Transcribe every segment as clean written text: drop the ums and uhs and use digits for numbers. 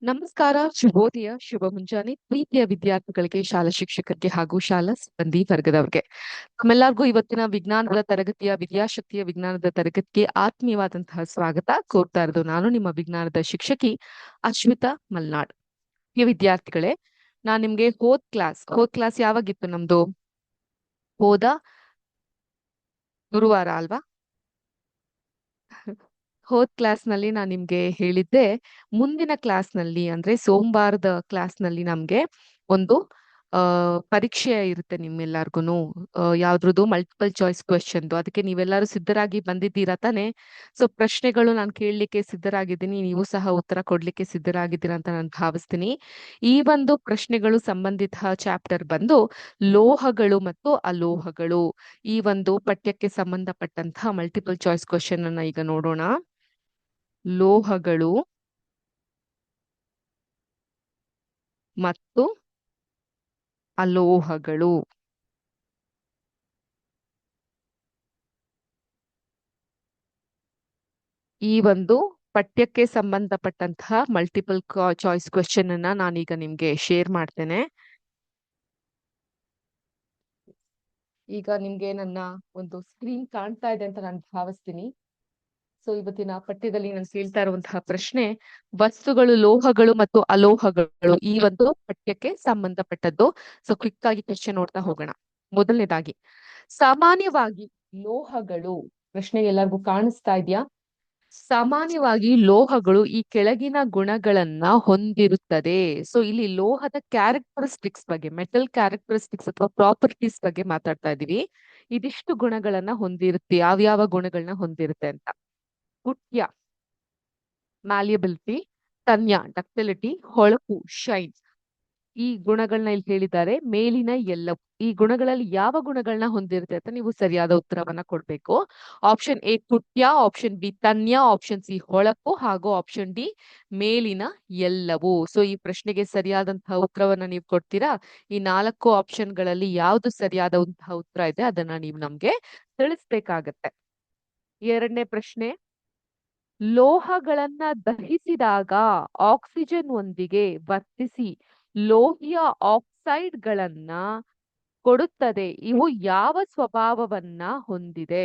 ನಮಸ್ಕಾರ, ಶುಭೋದಯ, ಶುಭ ಮುಂಜಾನೆ ಪ್ರೀತಿಯ ವಿದ್ಯಾರ್ಥಿಗಳಿಗೆ, ಶಾಲಾ ಶಿಕ್ಷಕರಿಗೆ ಹಾಗೂ ಶಾಲಾ ಸಿಬ್ಬಂದಿ ವರ್ಗದವರಿಗೆ ನಮ್ಮೆಲ್ಲರಿಗೂ ಇವತ್ತಿನ ವಿಜ್ಞಾನದ ತರಗತಿಯ ವಿದ್ಯಾಶಕ್ತಿಯ ವಿಜ್ಞಾನದ ತರಗತಿಗೆ ಆತ್ಮೀಯವಾದಂತಹ ಸ್ವಾಗತ ಕೋರ್ತಾ ಇರೋದು ನಾನು ನಿಮ್ಮ ವಿಜ್ಞಾನದ ಶಿಕ್ಷಕಿ ಅಶ್ವಿತಾ ಮಲ್ನಾಡ್. ಪ್ರಿಯ ವಿದ್ಯಾರ್ಥಿಗಳೇ, ನಾನ್ ನಿಮ್ಗೆ ಹೋದ್ ಕ್ಲಾಸ್ ಯಾವಾಗಿತ್ತು? ನಮ್ದು ಹೋದ ಗುರುವಾರ ಅಲ್ವಾ? ಹೋದ್ ಕ್ಲಾಸ್ ನಲ್ಲಿ ನಾನು ನಿಮ್ಗೆ ಹೇಳಿದ್ದೆ, ಮುಂದಿನ ಕ್ಲಾಸ್ ನಲ್ಲಿ ಅಂದ್ರೆ ಸೋಮವಾರದ ಕ್ಲಾಸ್ ನಲ್ಲಿ ನಮ್ಗೆ ಒಂದು ಪರೀಕ್ಷೆ ಇರುತ್ತೆ ನಿಮ್ಮೆಲ್ಲರಿಗೂನು. ಯಾವ್ದ್ರದ್ದು ಮಲ್ಟಿಪಲ್ ಚಾಯ್ಸ್ ಕ್ವೆಶ್ಚನ್. ಅದಕ್ಕೆ ನೀವೆಲ್ಲರೂ ಸಿದ್ಧರಾಗಿ ಬಂದಿದ್ದೀರಾ ತಾನೆ? ಸೊ ಪ್ರಶ್ನೆಗಳು ನಾನು ಕೇಳಲಿಕ್ಕೆ ಸಿದ್ಧರಾಗಿದ್ದೀನಿ, ನೀವು ಸಹ ಉತ್ತರ ಕೊಡ್ಲಿಕ್ಕೆ ಸಿದ್ಧರಾಗಿದ್ದೀರಾ ಅಂತ ನಾನು ಭಾವಿಸ್ತೀನಿ. ಈ ಒಂದು ಪ್ರಶ್ನೆಗಳು ಸಂಬಂಧಿತ ಚಾಪ್ಟರ್ ಬಂದು ಲೋಹಗಳು ಮತ್ತು ಅಲೋಹಗಳು. ಈ ಒಂದು ಪಠ್ಯಕ್ಕೆ ಸಂಬಂಧಪಟ್ಟಂತಹ ಮಲ್ಟಿಪಲ್ ಚಾಯ್ಸ್ ಕ್ವೆಶ್ಚನ್ ಅನ್ನ ಈಗ ನೋಡೋಣ. ಲೋಹಗಳು ಮತ್ತು ಅಲೋಹಗಳು. ಈ ಒಂದು ಪಠ್ಯಕ್ಕೆ ಸಂಬಂಧಪಟ್ಟಂತಹ ಮಲ್ಟಿಪಲ್ ಚಾಯ್ಸ್ ಕ್ವೆಶ್ಚನ್ ಅನ್ನ ನಾನೀಗ ನಿಮ್ಗೆ ಶೇರ್ ಮಾಡ್ತೇನೆ. ಈಗ ನಿಮ್ಗೆ ನನ್ನ ಒಂದು ಸ್ಕ್ರೀನ್ ಕಾಣ್ತಾ ಇದೆ ಅಂತ ನಾನು ಭಾವಿಸ್ತೀನಿ. ಸೊ ಇವತ್ತಿನ ಪಠ್ಯದಲ್ಲಿ ನಾನು ಕೇಳ್ತಾ ಇರುವಂತಹ ಪ್ರಶ್ನೆ, ವಸ್ತುಗಳು ಲೋಹಗಳು ಮತ್ತು ಅಲೋಹಗಳು ಈ ಒಂದು ಪಠ್ಯಕ್ಕೆ ಸಂಬಂಧಪಟ್ಟದ್ದು. ಸೊ ಕ್ವಿಕ್ ಆಗಿ ಕ್ವೆಶ್ಚನ್ ನೋಡ್ತಾ ಹೋಗೋಣ. ಮೊದಲನೇದಾಗಿ, ಸಾಮಾನ್ಯವಾಗಿ ಲೋಹಗಳು, ಪ್ರಶ್ನೆ ಎಲ್ಲರಿಗೂ ಕಾಣಿಸ್ತಾ ಇದೆಯಾ? ಸಾಮಾನ್ಯವಾಗಿ ಲೋಹಗಳು ಈ ಕೆಳಗಿನ ಗುಣಗಳನ್ನ ಹೊಂದಿರುತ್ತದೆ. ಸೊ ಇಲ್ಲಿ ಲೋಹದ ಕ್ಯಾರೆಕ್ಟರಿಸ್ಟಿಕ್ಸ್ ಬಗ್ಗೆ, ಮೆಟಲ್ ಕ್ಯಾರೆಕ್ಟರಿಸ್ಟಿಕ್ಸ್ ಅಥವಾ ಪ್ರಾಪರ್ಟೀಸ್ ಬಗ್ಗೆ ಮಾತಾಡ್ತಾ ಇದೀವಿ. ಇದಿಷ್ಟು ಗುಣಗಳನ್ನ ಹೊಂದಿರುತ್ತೆ. ಯಾವ್ಯಾವ ಗುಣಗಳನ್ನ ಹೊಂದಿರುತ್ತೆ ಅಂತ: ಕುಟ್ಯ, ಮ್ಯಾಲಿಯಬಿಲಿಟಿ; ತನ್ಯ, ಡಕ್ಟಿಲಿಟಿ; ಹೊಳಪು, ಶೈನ್. ಈ ಗುಣಗಳನ್ನ ಇಲ್ಲಿ ಹೇಳಿದ್ದಾರೆ. ಮೇಲಿನ ಎಲ್ಲವೂ ಈ ಗುಣಗಳಲ್ಲಿ ಯಾವ ಗುಣಗಳನ್ನ ಹೊಂದಿರುತ್ತೆ ಅಂತ ನೀವು ಸರಿಯಾದ ಉತ್ತರವನ್ನ ಕೊಡ್ಬೇಕು. ಆಪ್ಷನ್ ಎ ಕುಟ್ಯ, ಆಪ್ಷನ್ ಬಿ ತನ್ಯ, ಆಪ್ಷನ್ ಸಿ ಹೊಳಪು ಹಾಗೂ ಆಪ್ಷನ್ ಡಿ ಮೇಲಿನ ಎಲ್ಲವೂ. ಸೊ ಈ ಪ್ರಶ್ನೆಗೆ ಸರಿಯಾದಂತಹ ಉತ್ತರವನ್ನ ನೀವು ಕೊಡ್ತೀರಾ? ಈ 4 ಆಪ್ಷನ್ಗಳಲ್ಲಿ ಯಾವ್ದು ಸರಿಯಾದಂತಹ ಉತ್ತರ ಇದೆ ಅದನ್ನ ನೀವು ನಮ್ಗೆ ತಿಳಿಸ್ಬೇಕಾಗತ್ತೆ. ಎರಡನೇ ಪ್ರಶ್ನೆ, ಲೋಹಗಳನ್ನ ದಹಿಸಿದಾಗ ಆಕ್ಸಿಜನ್ ಒಂದಿಗೆ ವರ್ತಿಸಿ ಲೋಹೀಯ ಆಕ್ಸೈಡ್ಗಳನ್ನ ಕೊಡುತ್ತದೆ. ಇವು ಯಾವ ಸ್ವಭಾವವನ್ನ ಹೊಂದಿದೆ?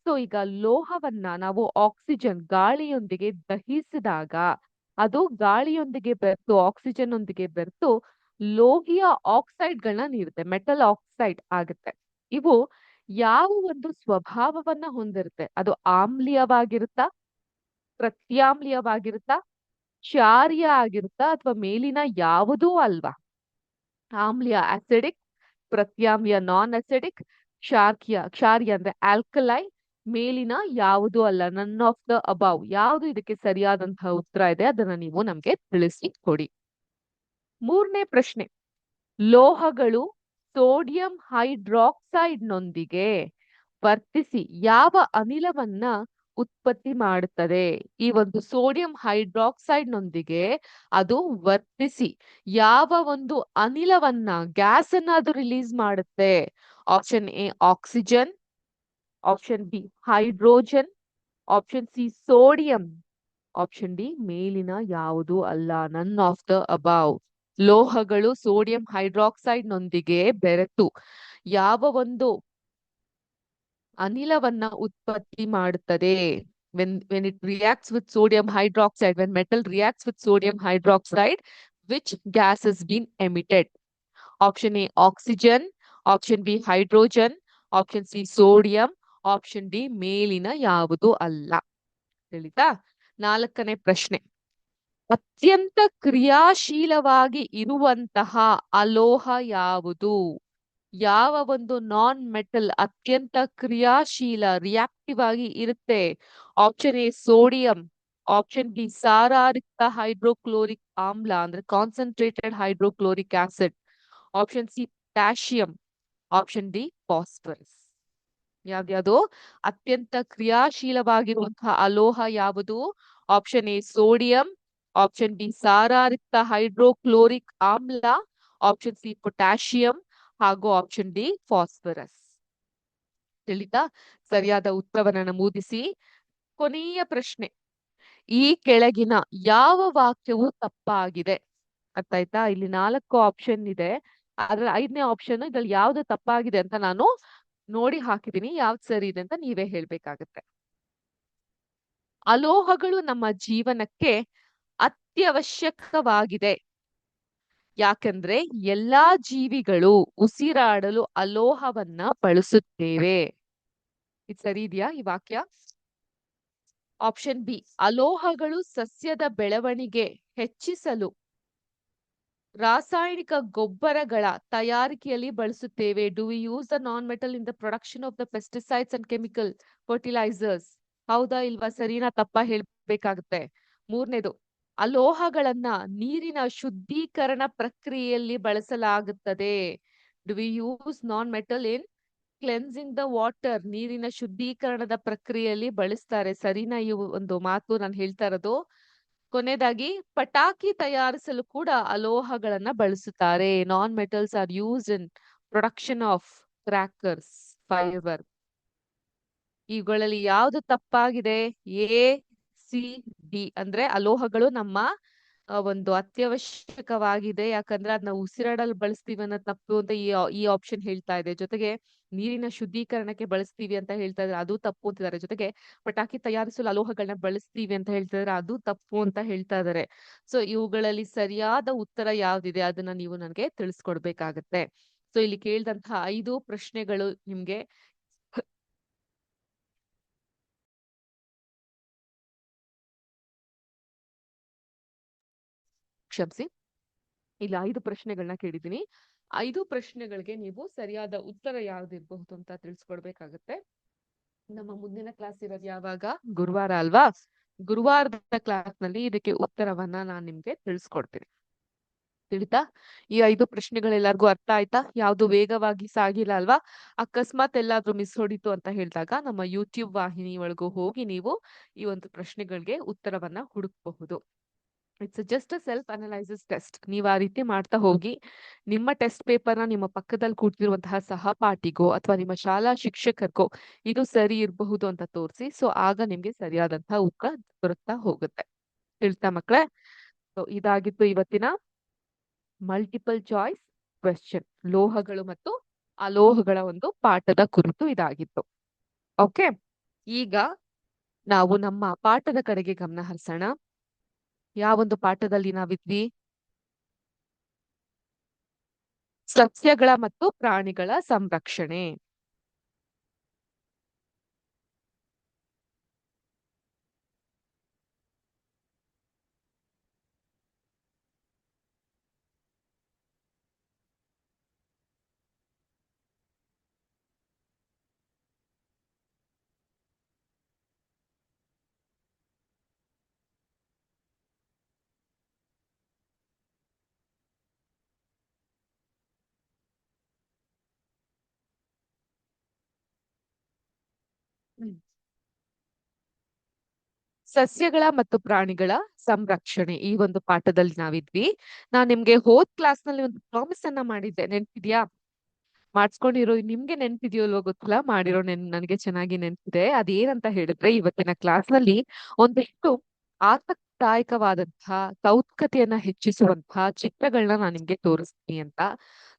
ಸೊ ಈಗ ಲೋಹವನ್ನ ನಾವು ಆಕ್ಸಿಜನ್ ಗಾಳಿಯೊಂದಿಗೆ ದಹಿಸಿದಾಗ ಅದು ಗಾಳಿಯೊಂದಿಗೆ ಬೆರೆತು ಆಕ್ಸಿಜನ್ ಒಂದಿಗೆ ಬೆರೆತು ಲೋಹೀಯ ಆಕ್ಸೈಡ್ಗಳನ್ನ ನೀಡುತ್ತೆ, ಮೆಟಲ್ ಆಕ್ಸೈಡ್ ಆಗುತ್ತೆ. ಇವು ಯಾವ ಒಂದು ಸ್ವಭಾವವನ್ನ ಹೊಂದಿರುತ್ತೆ? ಅದು ಆಮ್ಲೀಯವಾಗಿರುತ್ತಾ, ಪ್ರತ್ಯಾಮ್ಲೀಯವಾಗಿರುತ್ತಾ, ಕ್ಷಾರೀಯ ಆಗಿರುತ್ತಾ, ಅಥವಾ ಮೇಲಿನ ಯಾವುದೂ ಅಲ್ವಾ? ಆಮ್ಲೀಯ ಅಸಿಡಿಕ್, ಪ್ರತ್ಯಾಮ್ಲೀಯ ನಾನ್ ಅಸಿಡಿಕ್, ಕ್ಷಾರೀಯ ಅಂದ್ರೆ ಆಲ್ಕಲೈ, ಮೇಲಿನ ಯಾವುದು ಅಲ್ಲ, ನನ್ ಆಫ್ ದ ಅಬೌವ್. ಯಾವುದು ಇದಕ್ಕೆ ಸರಿಯಾದಂತಹ ಉತ್ತರ ಇದೆ ಅದನ್ನ ನೀವು ನಮ್ಗೆ ತಿಳಿಸಿ ಕೊಡಿ. ಮೂರನೇ ಪ್ರಶ್ನೆ, ಲೋಹಗಳು ಸೋಡಿಯಂ ಹೈಡ್ರಾಕ್ಸೈಡ್ ನೊಂದಿಗೆ ವರ್ತಿಸಿ ಯಾವ ಅನಿಲವನ್ನ ಉತ್ಪತ್ತಿ ಮಾಡುತ್ತದೆ? ಈ ಒಂದು ಸೋಡಿಯಂ ಹೈಡ್ರಾಕ್ಸೈಡ್ ನೊಂದಿಗೆ ಅದು ವರ್ತಿಸಿ ಯಾವ ಒಂದು ಅನಿಲವನ್ನ, ಗ್ಯಾಸ್ ಅನ್ನ ಅದು ರಿಲೀಸ್ ಮಾಡುತ್ತೆ? Option A oxygen, option B hydrogen, option C sodium, option D ಮೇಲಿನ ಯಾವುದು ಅಲ್ಲ, ನನ್ ಆಫ್ ದ ಅಬೌವ್. ಲೋಹಗಳು ಸೋಡಿಯಂ ಹೈಡ್ರಾಕ್ಸೈಡ್ ನೊಂದಿಗೆ ಬೆರೆತು ಯಾವ ಒಂದು ಅನಿಲವನ್ನ ಉತ್ಪತ್ತಿ ಮಾಡುತ್ತದೆ? when it reacts with sodium hydroxide, when metal reacts with sodium hydroxide, which gas has been emitted? Option A oxygen, option B hydrogen, option C sodium, option D ಮೇಲಿನ ಯಾವುದು ಅಲ್ಲ. ತಿಳಿತಾ? 4ನೇ ಪ್ರಶ್ನೆ, ಅತ್ಯಂತ ಕ್ರಿಯಾಶೀಲವಾಗಿ ಇರುವಂತಹ ಅಲೋಹ ಯಾವುದು? ಯಾವ ಒಂದು ನಾನ್ ಮೆಟಲ್ ಅತ್ಯಂತ ಕ್ರಿಯಾಶೀಲ, ರಿಯಾಕ್ಟಿವ್ ಆಗಿ ಇರುತ್ತೆ? Option A sodium, option B ಸಾರಾರಿಕ್ತ ಹೈಡ್ರೋಕ್ಲೋರಿಕ್ ಆಮ್ಲ ಅಂದ್ರೆ concentrated hydrochloric acid, option C potassium, option D phosphorus. ಯಾವ್ದ್ಯಾವುದು ಅತ್ಯಂತ ಕ್ರಿಯಾಶೀಲವಾಗಿರುವಂತಹ ಅಲೋಹ ಯಾವುದು? Option A sodium, option B ಸಾರಾರಿಕ್ತ ಹೈಡ್ರೋಕ್ಲೋರಿಕ್ ಆಮ್ಲ, ಆಪ್ಷನ್ ಸಿ ಪೊಟ್ಯಾಷಿಯಂ ಹಾಗೂ ಆಪ್ಷನ್ ಡಿ ಫಾಸ್ಫರಸ್. ತಿಳಿತಾ? ಸರಿಯಾದ ಉತ್ತರವನ್ನ ನಮೂದಿಸಿ. ಕೊನೆಯ ಪ್ರಶ್ನೆ, ಈ ಕೆಳಗಿನ ಯಾವ ವಾಕ್ಯವು ತಪ್ಪಾಗಿದೆ? ಅರ್ಥ ಆಯ್ತಾ? ಇಲ್ಲಿ 4 ಆಪ್ಷನ್ ಇದೆ. ಅದ್ರ 5ನೇ ಆಪ್ಷನ್ ಇದ್ರಲ್ಲಿ ಯಾವ್ದು ತಪ್ಪಾಗಿದೆ ಅಂತ ನಾನು ನೋಡಿ ಹಾಕಿದೀನಿ. ಯಾವ್ದು ಸರಿ ಇದೆ ಅಂತ ನೀವೇ ಹೇಳ್ಬೇಕಾಗತ್ತೆ. ಅಲೋಹಗಳು ನಮ್ಮ ಜೀವನಕ್ಕೆ ಅತ್ಯವಶ್ಯಕವಾಗಿದೆ. ಯಾಕಂದ್ರೆ ಎಲ್ಲಾ ಜೀವಿಗಳು ಉಸಿರಾಡಲು ಅಲೋಹವನ್ನ ಬಳಸುತ್ತೇವೆ. ಇದು ಸರಿ ಇದೆಯಾ ಈ ವಾಕ್ಯ? ಆಪ್ಷನ್ ಬಿ, ಅಲೋಹಗಳು ಸಸ್ಯದ ಬೆಳವಣಿಗೆ ಹೆಚ್ಚಿಸಲು ರಾಸಾಯನಿಕ ಗೊಬ್ಬರಗಳ ತಯಾರಿಕೆಯಲ್ಲಿ ಬಳಸುತ್ತೇವೆ. Do we use the non metal in the production of the pesticides and chemical fertilisers? ಹೌದಾ ಇಲ್ವಾ, ಸರಿನಾ ತಪ್ಪಾ ಹೇಳ್ಬೇಕಾಗುತ್ತೆ. 3ನೇದು, ಅಲೋಹಗಳನ್ನ ನೀರಿನ ಶುದ್ಧೀಕರಣ ಪ್ರಕ್ರಿಯೆಯಲ್ಲಿ ಬಳಸಲಾಗುತ್ತದೆ. Do we use non metal in cleansing the water? ನೀರಿನ ಶುದ್ಧೀಕರಣದ ಪ್ರಕ್ರಿಯೆಯಲ್ಲಿ ಬಳಸ್ತಾರೆ. ಸರಿನಾ ಈ ಒಂದು ಮಾತು ನಾನು ಹೇಳ್ತಾ ಇರೋದು? ಕೊನೆಯದಾಗಿ, ಪಟಾಕಿ ತಯಾರಿಸಲು ಕೂಡ ಅಲೋಹಗಳನ್ನ ಬಳಸುತ್ತಾರೆ. Non metals are used in production of crackers, fibre. ಇವುಗಳಲ್ಲಿ ಯಾವುದು ತಪ್ಪಾಗಿದೆ? A, C, D. ಅಂದ್ರೆ ಅಲೋಹಗಳು ನಮ್ಮ ಒಂದು ಅತ್ಯವಶ್ಯಕವಾಗಿದೆ, ಯಾಕಂದ್ರೆ ಅದನ್ನ ಉಸಿರಾಡಲು ಬಳಸ್ತೀವಿ ಅನ್ನೋ ತಪ್ಪು ಅಂತ ಈ ಆಪ್ಷನ್ ಹೇಳ್ತಾ ಇದೆ. ಜೊತೆಗೆ ನೀರಿನ ಶುದ್ಧೀಕರಣಕ್ಕೆ ಬಳಸ್ತೀವಿ ಅಂತ ಹೇಳ್ತಾ ಇದ್ರೆ ಅದು ತಪ್ಪು ಅಂತಿದ್ದಾರೆ. ಜೊತೆಗೆ ಪಟಾಕಿ ತಯಾರಿಸಲು ಅಲೋಹಗಳನ್ನ ಬಳಸ್ತೀವಿ ಅಂತ ಹೇಳ್ತಾ ಇದ್ರೆ ಅದು ತಪ್ಪು ಅಂತ ಹೇಳ್ತಾ ಇದ್ದಾರೆ. ಸೊ ಇವುಗಳಲ್ಲಿ ಸರಿಯಾದ ಉತ್ತರ ಯಾವ್ದಿದೆ ಅದನ್ನ ನೀವು ನನಗೆ ತಿಳಿಸ್ಕೊಡ್ಬೇಕಾಗತ್ತೆ. ಸೊ ಇಲ್ಲಿ ಕೇಳಿದಂತಹ 5 ಪ್ರಶ್ನೆಗಳು ನಿಮ್ಗೆ ಕ್ಷಮಿಸಿ, ಇಲ್ಲಿ 5 ಪ್ರಶ್ನೆಗಳನ್ನ ಕೇಳಿದ್ದೀನಿ. 5 ಪ್ರಶ್ನೆಗಳಿಗೆ ನೀವು ಸರಿಯಾದ ಉತ್ತರ ಯಾವ್ದಿರಬಹುದು ಅಂತ ತಿಳಿಸ್ಕೊಡ್ಬೇಕಾಗತ್ತೆ. ನಮ್ಮ ಮುಂದಿನ ಕ್ಲಾಸ್ ಇರೋದು ಯಾವಾಗ? ಗುರುವಾರ ಅಲ್ವಾ? ಗುರುವಾರದ ಕ್ಲಾಸ್ ನಲ್ಲಿ ಇದಕ್ಕೆ ಉತ್ತರವನ್ನ ನಾನ್ ನಿಮ್ಗೆ ತಿಳಿಸ್ಕೊಡ್ತೀನಿ. ತಿಳಿತಾ? ಈ 5 ಪ್ರಶ್ನೆಗಳೆಲ್ಲರಿಗೂ ಅರ್ಥ ಆಯ್ತಾ? ಯಾವ್ದು ವೇಗವಾಗಿ ಸಾಗಿಲ್ಲ ಅಲ್ವಾ? ಅಕಸ್ಮಾತ್ ಎಲ್ಲಾದ್ರೂ ಮಿಸ್ ಹೊಡಿತು ಅಂತ ಹೇಳಿದಾಗ ನಮ್ಮ ಯೂಟ್ಯೂಬ್ ವಾಹಿನಿ ಒಳಗೂ ಹೋಗಿ ನೀವು ಈ ಒಂದು ಪ್ರಶ್ನೆಗಳಿಗೆ ಉತ್ತರವನ್ನ ಹುಡುಕಬಹುದು. It's just a self analysis test. ನೀವು ಆ ರೀತಿ ಮಾಡ್ತಾ ಹೋಗಿ ನಿಮ್ಮ ಟೆಸ್ಟ್ ಪೇಪರ್ನ ನಿಮ್ಮ ಪಕ್ಕದಲ್ಲಿ ಕೂತಿರುವಂತಹ ಸಹಪಾಠಿಗೋ ಅಥವಾ ನಿಮ್ಮ ಶಾಲಾ ಶಿಕ್ಷಕರಿಗೋ ಇದು ಸರಿ ಇರಬಹುದು ಅಂತ ತೋರಿಸಿ. ಸೊ ಆಗ ನಿಮ್ಗೆ ಸರಿಯಾದಂತಹ ಉತ್ತರ ಬರುತ್ತಾ ಹೋಗುತ್ತೆ. ಹೇಳ್ತಾ ಮಕ್ಕಳೇ? ಸೊ ಇದಾಗಿತ್ತು ಇವತ್ತಿನ ಮಲ್ಟಿಪಲ್ ಚಾಯ್ಸ್ ಕ್ವೆಶ್ಚನ್, ಲೋಹಗಳು ಮತ್ತು ಅಲೋಹಗಳ ಒಂದು ಪಾಠದ ಕುರಿತು ಇದಾಗಿತ್ತು. ಓಕೆ, ಈಗ ನಾವು ನಮ್ಮ ಪಾಠದ ಕಡೆಗೆ ಗಮನ ಹರಿಸೋಣ. ಯಾವೊಂದು ಪಾಠದಲ್ಲಿ ನಾವಿದ್ವಿ? ಸಸ್ಯಗಳ ಮತ್ತು ಪ್ರಾಣಿಗಳ ಸಂರಕ್ಷಣೆ. ಹ್ಮ್. ಸಸ್ಯಗಳ ಮತ್ತು ಪ್ರಾಣಿಗಳ ಸಂರಕ್ಷಣೆ ಈ ಒಂದು ಪಾಠದಲ್ಲಿ ನಾವಿದ್ವಿ. ನಾನ್ ನಿಮ್ಗೆ ಹೋದ್ ಕ್ಲಾಸ್ ನಲ್ಲಿ ಒಂದು ಪ್ರಾಮಿಸ್ ಅನ್ನ ಮಾಡಿದ್ದೆ, ನೆನ್ಪಿದ್ಯಾ? ಮಾಡ್ಸ್ಕೊಂಡಿರೋ ನಿಮ್ಗೆ ನೆನ್ಪಿದ್ಯೋ ಇಲ್ವೋ ಗೊತ್ತಿಲ್ಲ, ಮಾಡಿರೋ ನನಗೆ ಚೆನ್ನಾಗಿ ನೆನ್ಪಿದೆ. ಅದೇನಂತ ಹೇಳಿದ್ರೆ, ಇವತ್ತಿನ ಕ್ಲಾಸ್ ನಲ್ಲಿ ಒಂದಿಷ್ಟು ಆಸಕ್ತಿದಾಯಕವಾದಂತಹ ಕೌತುಕತೆಯನ್ನ ಹೆಚ್ಚಿಸುವಂತಹ ಚಿತ್ರಗಳನ್ನ ನಾನು ನಿಮ್ಗೆ ತೋರಿಸ್ತೀನಿ ಅಂತ.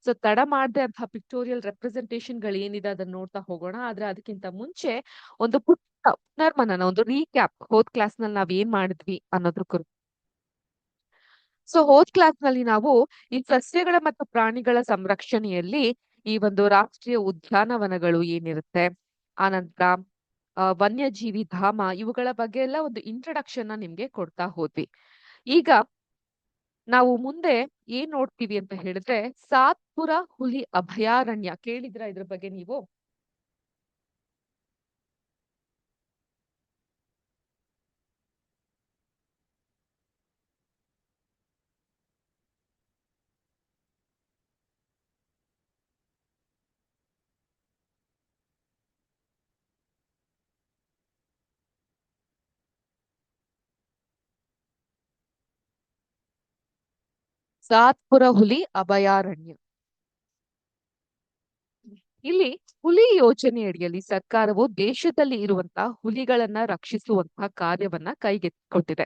ಸೊ ತಡ ಮಾಡದೆ ಅಂತಹ ಪಿಕ್ಟೋರಿಯಲ್ ರೆಪ್ರೆಸೆಂಟೇಷನ್ ಗಳು ಏನಿದೆ ಅದನ್ನ ನೋಡ್ತಾ ಹೋಗೋಣ. ಆದ್ರೆ ಅದಕ್ಕಿಂತ ಮುಂಚೆ ಒಂದು ಪುಟ್ಟ ಪುನರ್ಮನನ, ಒಂದು ರೀಕ್ಯಾಪ್, ಹೋದ್ ಕ್ಲಾಸ್ ನಲ್ಲಿ ನಾವ್ ಏನ್ ಮಾಡಿದ್ವಿ ಅನ್ನೋದ್ರ ಕುರಿತು. ಸೊ ಹೋದ್ ಕ್ಲಾಸ್ ನಲ್ಲಿ ನಾವು ಈ ಸಸ್ಯಗಳ ಮತ್ತು ಪ್ರಾಣಿಗಳ ಸಂರಕ್ಷಣೆಯಲ್ಲಿ ಈ ಒಂದು ರಾಷ್ಟ್ರೀಯ ಉದ್ಯಾನವನಗಳು ಏನಿರುತ್ತೆ, ಆನಂತರ ವನ್ಯಜೀವಿ ಧಾಮ, ಇವುಗಳ ಬಗ್ಗೆ ಎಲ್ಲ ಒಂದು ಇಂಟ್ರಡಕ್ಷನ್ ನಿಮ್ಗೆ ಕೊಡ್ತಾ ಹೋದ್ವಿ. ಈಗ ನಾವು ಮುಂದೆ ಏನ್ ನೋಡ್ತೀವಿ ಅಂತ ಹೇಳಿದ್ರೆ, ಸಾತ್ಪುರ ಹುಲಿ ಅಭಯಾರಣ್ಯ. ಕೇಳಿದ್ರ ಇದ್ರ ಬಗ್ಗೆ ನೀವು? ಸಾತ್ಪುರ ಹುಲಿ ಅಭಯಾರಣ್ಯ. ಇಲ್ಲಿ ಹುಲಿ ಯೋಜನೆ ಅಡಿಯಲ್ಲಿ ಸರ್ಕಾರವು ದೇಶದಲ್ಲಿ ಇರುವಂತಹ ಹುಲಿಗಳನ್ನ ರಕ್ಷಿಸುವಂತಹ ಕಾರ್ಯವನ್ನ ಕೈಗೆತ್ತಿಕೊಂಡಿದೆ.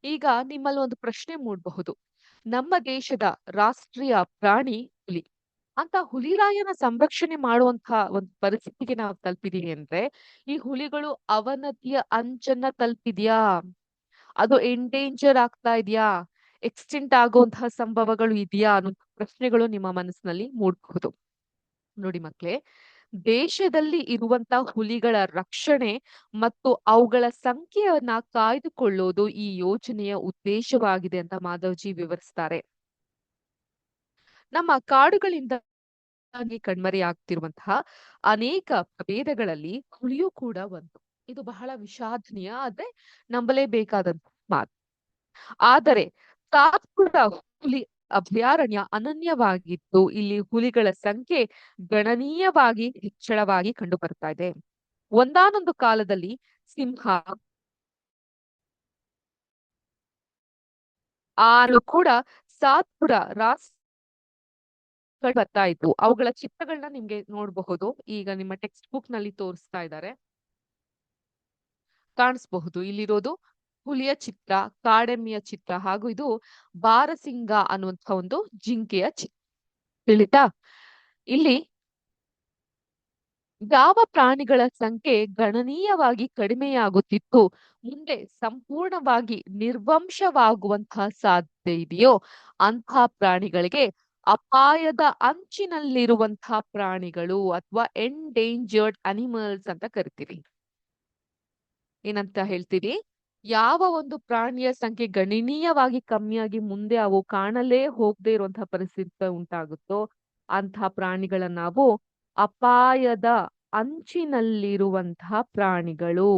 ಈಗ ನಿಮ್ಮಲ್ಲಿ ಒಂದು ಪ್ರಶ್ನೆ ಮೂಡಬಹುದು. ನಮ್ಮ ದೇಶದ ರಾಷ್ಟ್ರೀಯ ಪ್ರಾಣಿ ಹುಲಿ. ಅಂತ ಹುಲಿರಾಯನ ಸಂರಕ್ಷಣೆ ಮಾಡುವಂತಹ ಒಂದು ಪರಿಸ್ಥಿತಿಗೆ ನಾವು ತಲುಪಿದೀವಿ ಅಂದ್ರೆ ಈ ಹುಲಿಗಳು ಅವನತಿಯ ಅಂಚನ್ನ ತಲುಪಿದ್ಯಾ? ಅದು ಎಂಡೇಂಜರ್ ಆಗ್ತಾ ಇದೆಯಾ? ಎಕ್ಸ್ಟಿಂಟ್ ಆಗುವಂತಹ ಸಂಭವಗಳು ಇದೆಯಾ ಅನ್ನೋ ಪ್ರಶ್ನೆಗಳು ನಿಮ್ಮ ಮನಸ್ಸಿನಲ್ಲಿ ಮೂಡಬಹುದು. ನೋಡಿ ಮಕ್ಳೇ, ದೇಶದಲ್ಲಿ ಇರುವಂತಹ ಹುಲಿಗಳ ರಕ್ಷಣೆ ಮತ್ತು ಅವುಗಳ ಸಂಖ್ಯೆಯನ್ನ ಕಾಯ್ದುಕೊಳ್ಳೋದು ಈ ಯೋಜನೆಯ ಉದ್ದೇಶವಾಗಿದೆ ಅಂತ ಮಾಧವ್ಜಿ ವಿವರಿಸ್ತಾರೆ. ನಮ್ಮ ಕಾಡುಗಳಿಂದ ಕಣ್ಮರೆಯಾಗ್ತಿರುವಂತಹ ಅನೇಕ ಪ್ರಭೇದಗಳಲ್ಲಿ ಹುಲಿಯೂ ಕೂಡ ಒಂದು. ಇದು ಬಹಳ ವಿಷಾದನೀಯ, ಆದ್ರೆ ನಂಬಲೇಬೇಕಾದಂತ ಮಾತು. ಆದರೆ ಸಾತ್ಪುರ ಹುಲಿ ಅಭಯಾರಣ್ಯ ಅನನ್ಯವಾಗಿದ್ದು ಇಲ್ಲಿ ಹುಲಿಗಳ ಸಂಖ್ಯೆ ಗಣನೀಯವಾಗಿ ಹೆಚ್ಚಳವಾಗಿ ಕಂಡು ಬರ್ತಾ ಇದೆ. ಒಂದಾನೊಂದು ಕಾಲದಲ್ಲಿ ಸಿಂಹ, ಆರು ಕೂಡ ಸಾತ್ಪುರ ಬರ್ತಾ ಇದ್ವು. ಅವುಗಳ ಚಿತ್ರಗಳನ್ನ ನಿಮ್ಗೆ ನೋಡಬಹುದು. ಈಗ ನಿಮ್ಮ ಟೆಕ್ಸ್ಟ್ ಬುಕ್ ನಲ್ಲಿ ತೋರಿಸ್ತಾ ಇದ್ದಾರೆ, ಕಾಣಿಸಬಹುದು. ಇಲ್ಲಿರೋದು ಹುಲಿಯ ಚಿತ್ರ, ಕಾಡೆಮ್ಮಿಯ ಚಿತ್ರ, ಹಾಗೂ ಇದು ಬಾರಸಿಂಗ ಅನ್ನುವಂಥ ಒಂದು ಜಿಂಕೆಯ ಚಿತ್ರ. ತಿಳಿತಾ? ಇಲ್ಲಿ ಯಾವ ಪ್ರಾಣಿಗಳ ಸಂಖ್ಯೆ ಗಣನೀಯವಾಗಿ ಕಡಿಮೆಯಾಗುತ್ತಿತ್ತು, ಮುಂದೆ ಸಂಪೂರ್ಣವಾಗಿ ನಿರ್ವಂಶವಾಗುವಂತಹ ಸಾಧ್ಯತೆ ಇದೆಯೋ ಅಂತಹ ಪ್ರಾಣಿಗಳಿಗೆ ಅಪಾಯದ ಅಂಚಿನಲ್ಲಿರುವಂತಹ ಪ್ರಾಣಿಗಳು ಅಥವಾ ಎಂಡೇಂಜರ್ಡ್ ಅನಿಮಲ್ಸ್ ಅಂತ ಕರಿತೀವಿ. ಏನಂತ ಹೇಳ್ತೀವಿ? ಯಾವ ಒಂದು ಪ್ರಾಣಿಯ ಸಂಖ್ಯೆ ಗಣನೀಯವಾಗಿ ಕಮ್ಮಿಯಾಗಿ ಮುಂದೆ ಅವು ಕಾಣಲೇ ಹೋಗದೆ ಇರುವಂತಹ ಪರಿಸ್ಥಿತಿ ಉಂಟಾಗುತ್ತೋ ಅಂತಹ ಪ್ರಾಣಿಗಳನ್ನ ನಾವು ಅಪಾಯದ ಅಂಚಿನಲ್ಲಿರುವಂತಹ ಪ್ರಾಣಿಗಳು.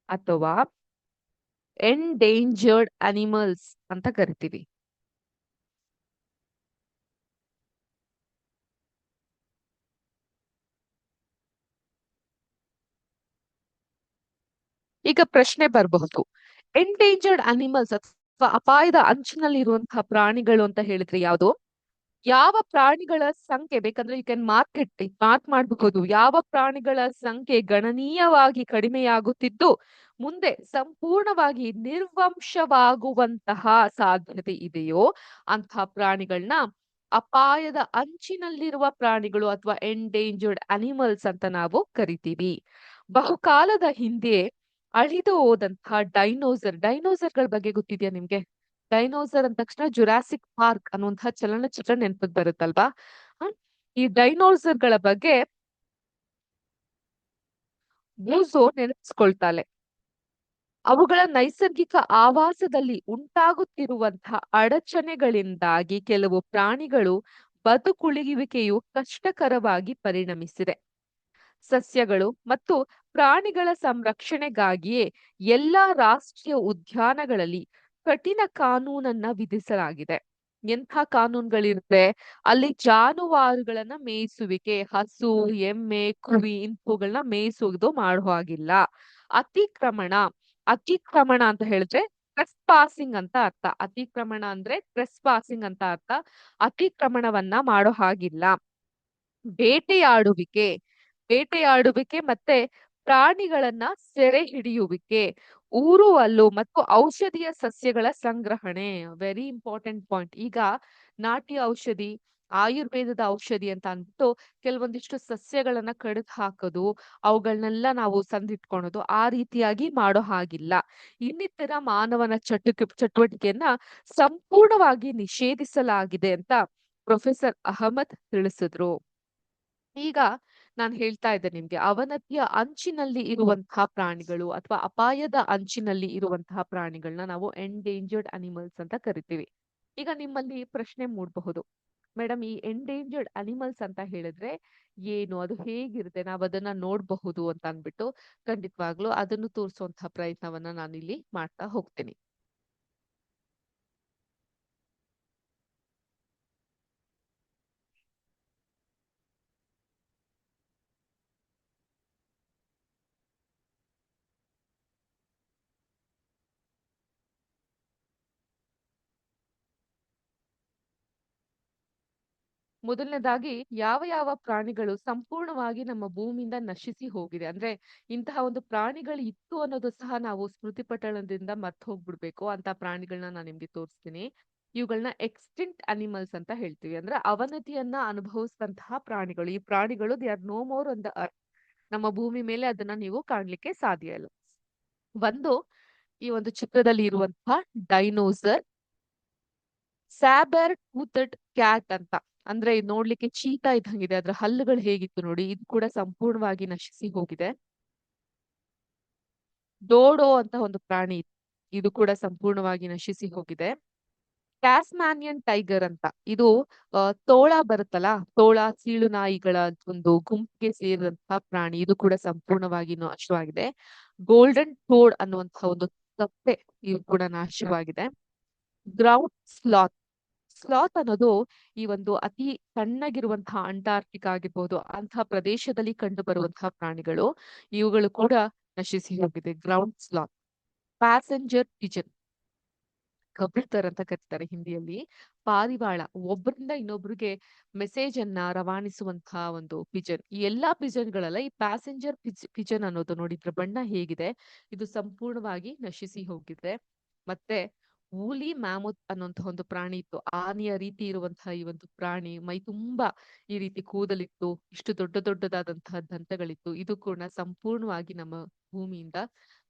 ಅಥವಾ ಎಂಡೇಂಜರ್ಡ್ ಅನಿಮಲ್ಸ್ ಅಂತ ಕರಿತೀವಿ. ಈಗ ಪ್ರಶ್ನೆ ಬರಬಹುದು, ಎಂಡೇಂಜರ್ಡ್ ಅನಿಮಲ್ಸ್ ಅಥವಾ ಅಪಾಯದ ಅಂಚಿನಲ್ಲಿರುವಂತಹ ಪ್ರಾಣಿಗಳು ಅಂತ ಹೇಳಿದ್ರೆ ಯಾವುದು? ಯಾವ ಪ್ರಾಣಿಗಳ ಸಂಖ್ಯೆ ಬೇಕಂದ್ರೆ ಯು ಕ್ಯಾನ್ ಮಾರ್ಕ್ ಮಾಡಬಹುದು. ಯಾವ ಪ್ರಾಣಿಗಳ ಸಂಖ್ಯೆ ಗಣನೀಯವಾಗಿ ಕಡಿಮೆಯಾಗುತ್ತಿದ್ದು ಮುಂದೆ ಸಂಪೂರ್ಣವಾಗಿ ನಿರ್ವಂಶವಾಗುವಂತಹ ಸಾಧ್ಯತೆ ಇದೆಯೋ ಅಂತಹ ಪ್ರಾಣಿಗಳನ್ನ ಅಪಾಯದ ಅಂಚಿನಲ್ಲಿರುವ ಪ್ರಾಣಿಗಳು ಅಥವಾ ಎಂಡೇಂಜರ್ಡ್ ಅನಿಮಲ್ಸ್ ಅಂತ ನಾವು ಕರಿತೀವಿ. ಬಹುಕಾಲದ ಹಿಂದೆ ಅಳಿದು ಹೋದಂತಹ ಡೈನೋಸರ್ಗಳ ಬಗ್ಗೆ ಗೊತ್ತಿದ್ಯಾ ನಿಮ್ಗೆ? ಡೈನೋಸರ್ ಅಂದ ತಕ್ಷಣ ಜುರಾಸಿಕ್ ಪಾರ್ಕ್ ಅನ್ನುವಂತಹ ಚಲನಚಿತ್ರ ನೆನಪಿಗೆ ಬರುತ್ತಲ್ವಾ? ಆ, ಈ ಡೈನೋಸರ್ಗಳ ಬಗ್ಗೆ ಬೂಸೋ ನೆನಪಿಸ್ಕೊಳ್ತಾಳೆ. ಅವುಗಳ ನೈಸರ್ಗಿಕ ಆವಾಸದಲ್ಲಿ ಉಂಟಾಗುತ್ತಿರುವಂತಹ ಅಡಚಣೆಗಳಿಂದಾಗಿ ಕೆಲವು ಪ್ರಾಣಿಗಳು ಬದುಕುಳಿಯುವಿಕೆಯು ಕಷ್ಟಕರವಾಗಿ ಪರಿಣಮಿಸಿದೆ. ಸಸ್ಯಗಳು ಮತ್ತು ಪ್ರಾಣಿಗಳ ಸಂರಕ್ಷಣೆಗಾಗಿಯೇ ಎಲ್ಲಾ ರಾಷ್ಟ್ರೀಯ ಉದ್ಯಾನಗಳಲ್ಲಿ ಕಠಿಣ ಕಾನೂನನ್ನ ವಿಧಿಸಲಾಗಿದೆ. ಎಂಥ ಕಾನೂನುಗಳಿರುತ್ತೆ ಅಲ್ಲಿ? ಜಾನುವಾರುಗಳನ್ನ ಮೇಯಿಸುವಿಕೆ, ಹಸು, ಎಮ್ಮೆ, ಕುರಿ ಇಂಥವುಗಳನ್ನ ಮೇಯಿಸುವುದು ಮಾಡೋ ಹಾಗಿಲ್ಲ. ಅತಿಕ್ರಮಣ ಅತಿಕ್ರಮಣ ಅಂತ ಹೇಳಿದ್ರೆ ಟ್ರೆಸ್ಪಾಸಿಂಗ್ ಅಂತ ಅರ್ಥ. ಅತಿಕ್ರಮಣ ಅಂದ್ರೆ ಟ್ರೆಸ್ಪಾಸಿಂಗ್ ಅಂತ ಅರ್ಥ. ಅತಿಕ್ರಮಣವನ್ನ ಮಾಡೋ ಹಾಗಿಲ್ಲ. ಬೇಟೆಯಾಡುವಿಕೆ ಬೇಟೆಯಾಡುವಿಕೆ ಮತ್ತೆ ಪ್ರಾಣಿಗಳನ್ನ ಸೆರೆ ಹಿಡಿಯುವಿಕೆ, ಊರುವಲ್ಲು ಮತ್ತು ಔಷಧೀಯ ಸಸ್ಯಗಳ ಸಂಗ್ರಹಣೆ. Very important point. ಈಗ ನಾಟಿ ಔಷಧಿ, ಆಯುರ್ವೇದದ ಔಷಧಿ ಅಂತ ಅಂದ್ಬಿಟ್ಟು ಕೆಲವೊಂದಿಷ್ಟು ಸಸ್ಯಗಳನ್ನ ಕಡಿದು ಹಾಕೋದು, ಅವುಗಳನ್ನೆಲ್ಲ ನಾವು ಸಂದಿಟ್ಕೊಳೋದು, ಆ ರೀತಿಯಾಗಿ ಮಾಡೋ ಹಾಗಿಲ್ಲ. ಇನ್ನಿತರ ಮಾನವನ ಚಟುವಟಿಕೆಯನ್ನ ಸಂಪೂರ್ಣವಾಗಿ ನಿಷೇಧಿಸಲಾಗಿದೆ ಅಂತ ಪ್ರೊಫೆಸರ್ ಅಹಮದ್ ತಿಳಿಸಿದ್ರು. ಈಗ ನಾನು ಹೇಳ್ತಾ ಇದ್ದೆ ನಿಮ್ಗೆ, ಅವನತಿಯ ಅಂಚಿನಲ್ಲಿ ಇರುವಂತಹ ಪ್ರಾಣಿಗಳು ಅಥವಾ ಅಪಾಯದ ಅಂಚಿನಲ್ಲಿ ಇರುವಂತಹ ಪ್ರಾಣಿಗಳನ್ನ ನಾವು ಎಂಡೇಂಜರ್ಡ್ ಅನಿಮಲ್ಸ್ ಅಂತ ಕರಿತೀವಿ. ಈಗ ನಿಮ್ಮಲ್ಲಿ ಪ್ರಶ್ನೆ ಮೂಡಬಹುದು, ಮೇಡಮ್ ಈ ಎಂಡೇಂಜರ್ಡ್ ಅನಿಮಲ್ಸ್ ಅಂತ ಹೇಳಿದ್ರೆ ಏನು, ಅದು ಹೇಗಿರುತ್ತೆ, ನಾವ್ ಅದನ್ನ ನೋಡಬಹುದು ಅಂತ ಅಂದ್ಬಿಟ್ಟು ಖಂಡಿತವಾಗ್ಲೂ ಅದನ್ನು ತೋರಿಸುವಂತಹ ಪ್ರಯತ್ನವನ್ನ ನಾನು ಇಲ್ಲಿ ಮಾಡ್ತಾ ಹೋಗ್ತೀನಿ. ಮೊದಲನೇದಾಗಿ ಯಾವ ಯಾವ ಪ್ರಾಣಿಗಳು ಸಂಪೂರ್ಣವಾಗಿ ನಮ್ಮ ಭೂಮಿಯಿಂದ ನಶಿಸಿ ಹೋಗಿದೆ ಅಂದ್ರೆ ಇಂತಹ ಒಂದು ಪ್ರಾಣಿಗಳು ಇತ್ತು ಅನ್ನೋದು ಸಹ ನಾವು ಸ್ಮೃತಿ ಪಟಲದಿಂದ ಮರ್ತು ಹೋಗ್ಬಿಡ್ಬೇಕು ಅಂತ ಪ್ರಾಣಿಗಳನ್ನ ನಾನು ನಿಮ್ಗೆ ತೋರಿಸ್ತೀನಿ. ಇವುಗಳನ್ನ ಎಕ್ಸ್ಟಿಂಕ್ಟ್ ಅನಿಮಲ್ಸ್ ಅಂತ ಹೇಳ್ತೀವಿ. ಅಂದ್ರೆ ಅವನತಿಯನ್ನ ಅನುಭವಿಸಿದಂತಹ ಪ್ರಾಣಿಗಳು. ಈ ಪ್ರಾಣಿಗಳು they are no more on the earth. ನಮ್ಮ ಭೂಮಿ ಮೇಲೆ ಅದನ್ನ ನೀವು ಕಾಣ್ಲಿಕ್ಕೆ ಸಾಧ್ಯ ಇಲ್ಲ. ಒಂದು ಈ ಒಂದು ಚಿತ್ರದಲ್ಲಿ ಇರುವಂತಹ ಡೈನೋಸರ್, ಸ್ಯಾಬರ್ ಟೂತಡ್ ಕ್ಯಾಟ್ ಅಂತ. ಅಂದ್ರೆ ಇದು ನೋಡ್ಲಿಕ್ಕೆ ಚೀತಾ ಇದ್ದಂಗಿದೆ. ಅದ್ರ ಹಲ್ಲುಗಳು ಹೇಗಿತ್ತು ನೋಡಿ. ಇದು ಕೂಡ ಸಂಪೂರ್ಣವಾಗಿ ನಶಿಸಿ ಹೋಗಿದೆ. ಡೋಡೋ ಅಂತ ಒಂದು ಪ್ರಾಣಿ ಇತ್ತು. ಇದು ಕೂಡ ಸಂಪೂರ್ಣವಾಗಿ ನಶಿಸಿ ಹೋಗಿದೆ. ಟ್ಯಾಸ್ಮಾನಿಯನ್ ಟೈಗರ್ ಅಂತ. ಇದು ತೋಳ ಬರುತ್ತಲ್ಲ, ತೋಳ ಸೀಳು ನಾಯಿಗಳ ಒಂದು ಗುಂಪಿಗೆ ಸೇರಿದಂತಹ ಪ್ರಾಣಿ. ಇದು ಕೂಡ ಸಂಪೂರ್ಣವಾಗಿ ನಾಶವಾಗಿದೆ. ಗೋಲ್ಡನ್ ಟೋಡ್ ಅನ್ನುವಂತಹ ಒಂದು ಕಪ್ಪೆ, ಇದು ಕೂಡ ನಾಶವಾಗಿದೆ. Ground sloth. ಸ್ಲಾತ್ ಅನ್ನೋದು ಈ ಒಂದು ಅತಿ ಸಣ್ಣಗಿರುವಂತಹ ಅಂಟಾರ್ಟಿಕಾ ಆಗಿರ್ಬೋದು ಅಂತಹ ಪ್ರದೇಶದಲ್ಲಿ ಕಂಡು ಬರುವಂತಹ ಪ್ರಾಣಿಗಳು. ಇವುಗಳು ಕೂಡ ನಶಿಸಿ ಹೋಗಿದೆ. Ground sloth. ಪ್ಯಾಸೆಂಜರ್ ಪಿಜನ್, ಕಬೂತರ್ ಅಂತ ಕರೀತಾರೆ ಹಿಂದಿಯಲ್ಲಿ. ಪಾರಿವಾಳ, ಒಬ್ಬರಿಂದ ಇನ್ನೊಬ್ರಿಗೆ ಮೆಸೇಜ್ ಅನ್ನ ರವಾನಿಸುವಂತಹ ಒಂದು ಪಿಜನ್. ಈ ಎಲ್ಲಾ ಪಿಜನ್ಗಳಲ್ಲ, ಈ ಪ್ಯಾಸೆಂಜರ್ ಪಿಜನ್ ಅನ್ನೋದು ನೋಡಿದ್ರ ಬಣ್ಣ ಹೇಗಿದೆ, ಇದು ಸಂಪೂರ್ಣವಾಗಿ ನಶಿಸಿ ಹೋಗಿದೆ. ಮತ್ತೆ ವೂಲಿ ಮ್ಯಾಮುತ್ ಅನ್ನುವಂತಹ ಒಂದು ಪ್ರಾಣಿ ಇತ್ತು. ಆನೆಯ ರೀತಿ ಇರುವಂತಹ ಈ ಒಂದು ಪ್ರಾಣಿ, ಮೈ ತುಂಬಾ ಈ ರೀತಿ ಕೂದಲಿತ್ತು, ಇಷ್ಟು ದೊಡ್ಡ ದೊಡ್ಡದಾದಂತಹ ದಂತಗಳಿತ್ತು. ಇದು ಕೂಡ ಸಂಪೂರ್ಣವಾಗಿ ನಮ್ಮ ಭೂಮಿಯಿಂದ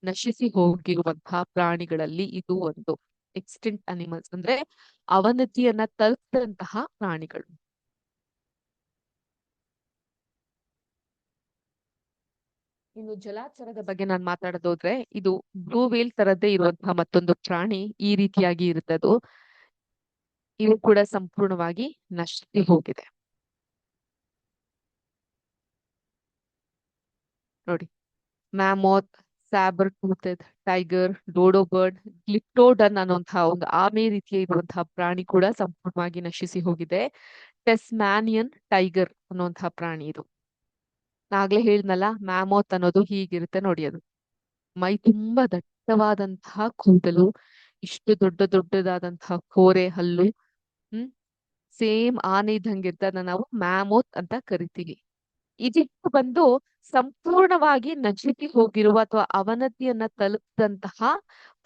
ನಶಿಸಿ ಹೋಗಿರುವಂತಹ ಪ್ರಾಣಿಗಳಲ್ಲಿ ಇದು ಒಂದು. ಎಕ್ಸ್ಟಿಂಕ್ಟ್ ಅನಿಮಲ್ಸ್ ಅಂದ್ರೆ ಅವನತಿಯನ್ನ ತಲುಪಿದಂತಹ ಪ್ರಾಣಿಗಳು. ಇನ್ನು ಜಲಾಚರದ ಬಗ್ಗೆ ನಾನು ಮಾತಾಡೋದೋದ್ರೆ, ಇದು ಬ್ಲೂ ವೇಲ್ ತರದ್ದೇ ಇರುವಂತಹ ಮತ್ತೊಂದು ಪ್ರಾಣಿ. ಈ ರೀತಿಯಾಗಿ ಇರುತ್ತದು. ಇವು ಕೂಡ ಸಂಪೂರ್ಣವಾಗಿ ನಶಿಸಿ ಹೋಗಿದೆ ನೋಡಿ. ಮ್ಯಾಮೋತ್, ಸ್ಯಾಬರ್ ಟೂಥೆಡ್ ಟೈಗರ್, ಡೋಡೋ ಬರ್ಡ್, ಗ್ಲಿಪ್ಟೋಡನ್ ಅನ್ನುವಂತಹ ಒಂದು ಆಮೆ ರೀತಿಯ ಇರುವಂತಹ ಪ್ರಾಣಿ ಕೂಡ ಸಂಪೂರ್ಣವಾಗಿ ನಶಿಸಿ ಹೋಗಿದೆ. ಟೆಸ್ಮ್ಯಾನಿಯನ್ ಟೈಗರ್ ಅನ್ನುವಂತಹ ಪ್ರಾಣಿ ಇದು. ನಾಗ್ಲೇ ಹೇಳಿದ್ನಲ್ಲ, ಮ್ಯಾಮೋತ್ ಅನ್ನೋದು ಹೀಗಿರುತ್ತೆ ನೋಡಿ. ಅದು ಮೈ ತುಂಬಾ ದಟ್ಟವಾದಂತಹ ಕೂದಲು, ಇಷ್ಟು ದೊಡ್ಡ ದೊಡ್ಡದಾದಂತಹ ಕೋರೆ ಹಲ್ಲು. ಹ್ಮ್ ಸೇಮ್ ಆನೆ ಇದ್ದಂಗಿರ್ತ, ಅದನ್ನ ನಾವು ಮ್ಯಾಮೋತ್ ಅಂತ ಕರಿತೀವಿ. ಇದಿಷ್ಟು ಬಂದು ಸಂಪೂರ್ಣವಾಗಿ ನಶಿಸಿ ಹೋಗಿರುವ ಅಥವಾ ಅವನತಿಯನ್ನ ತಲುಪಿದಂತಹ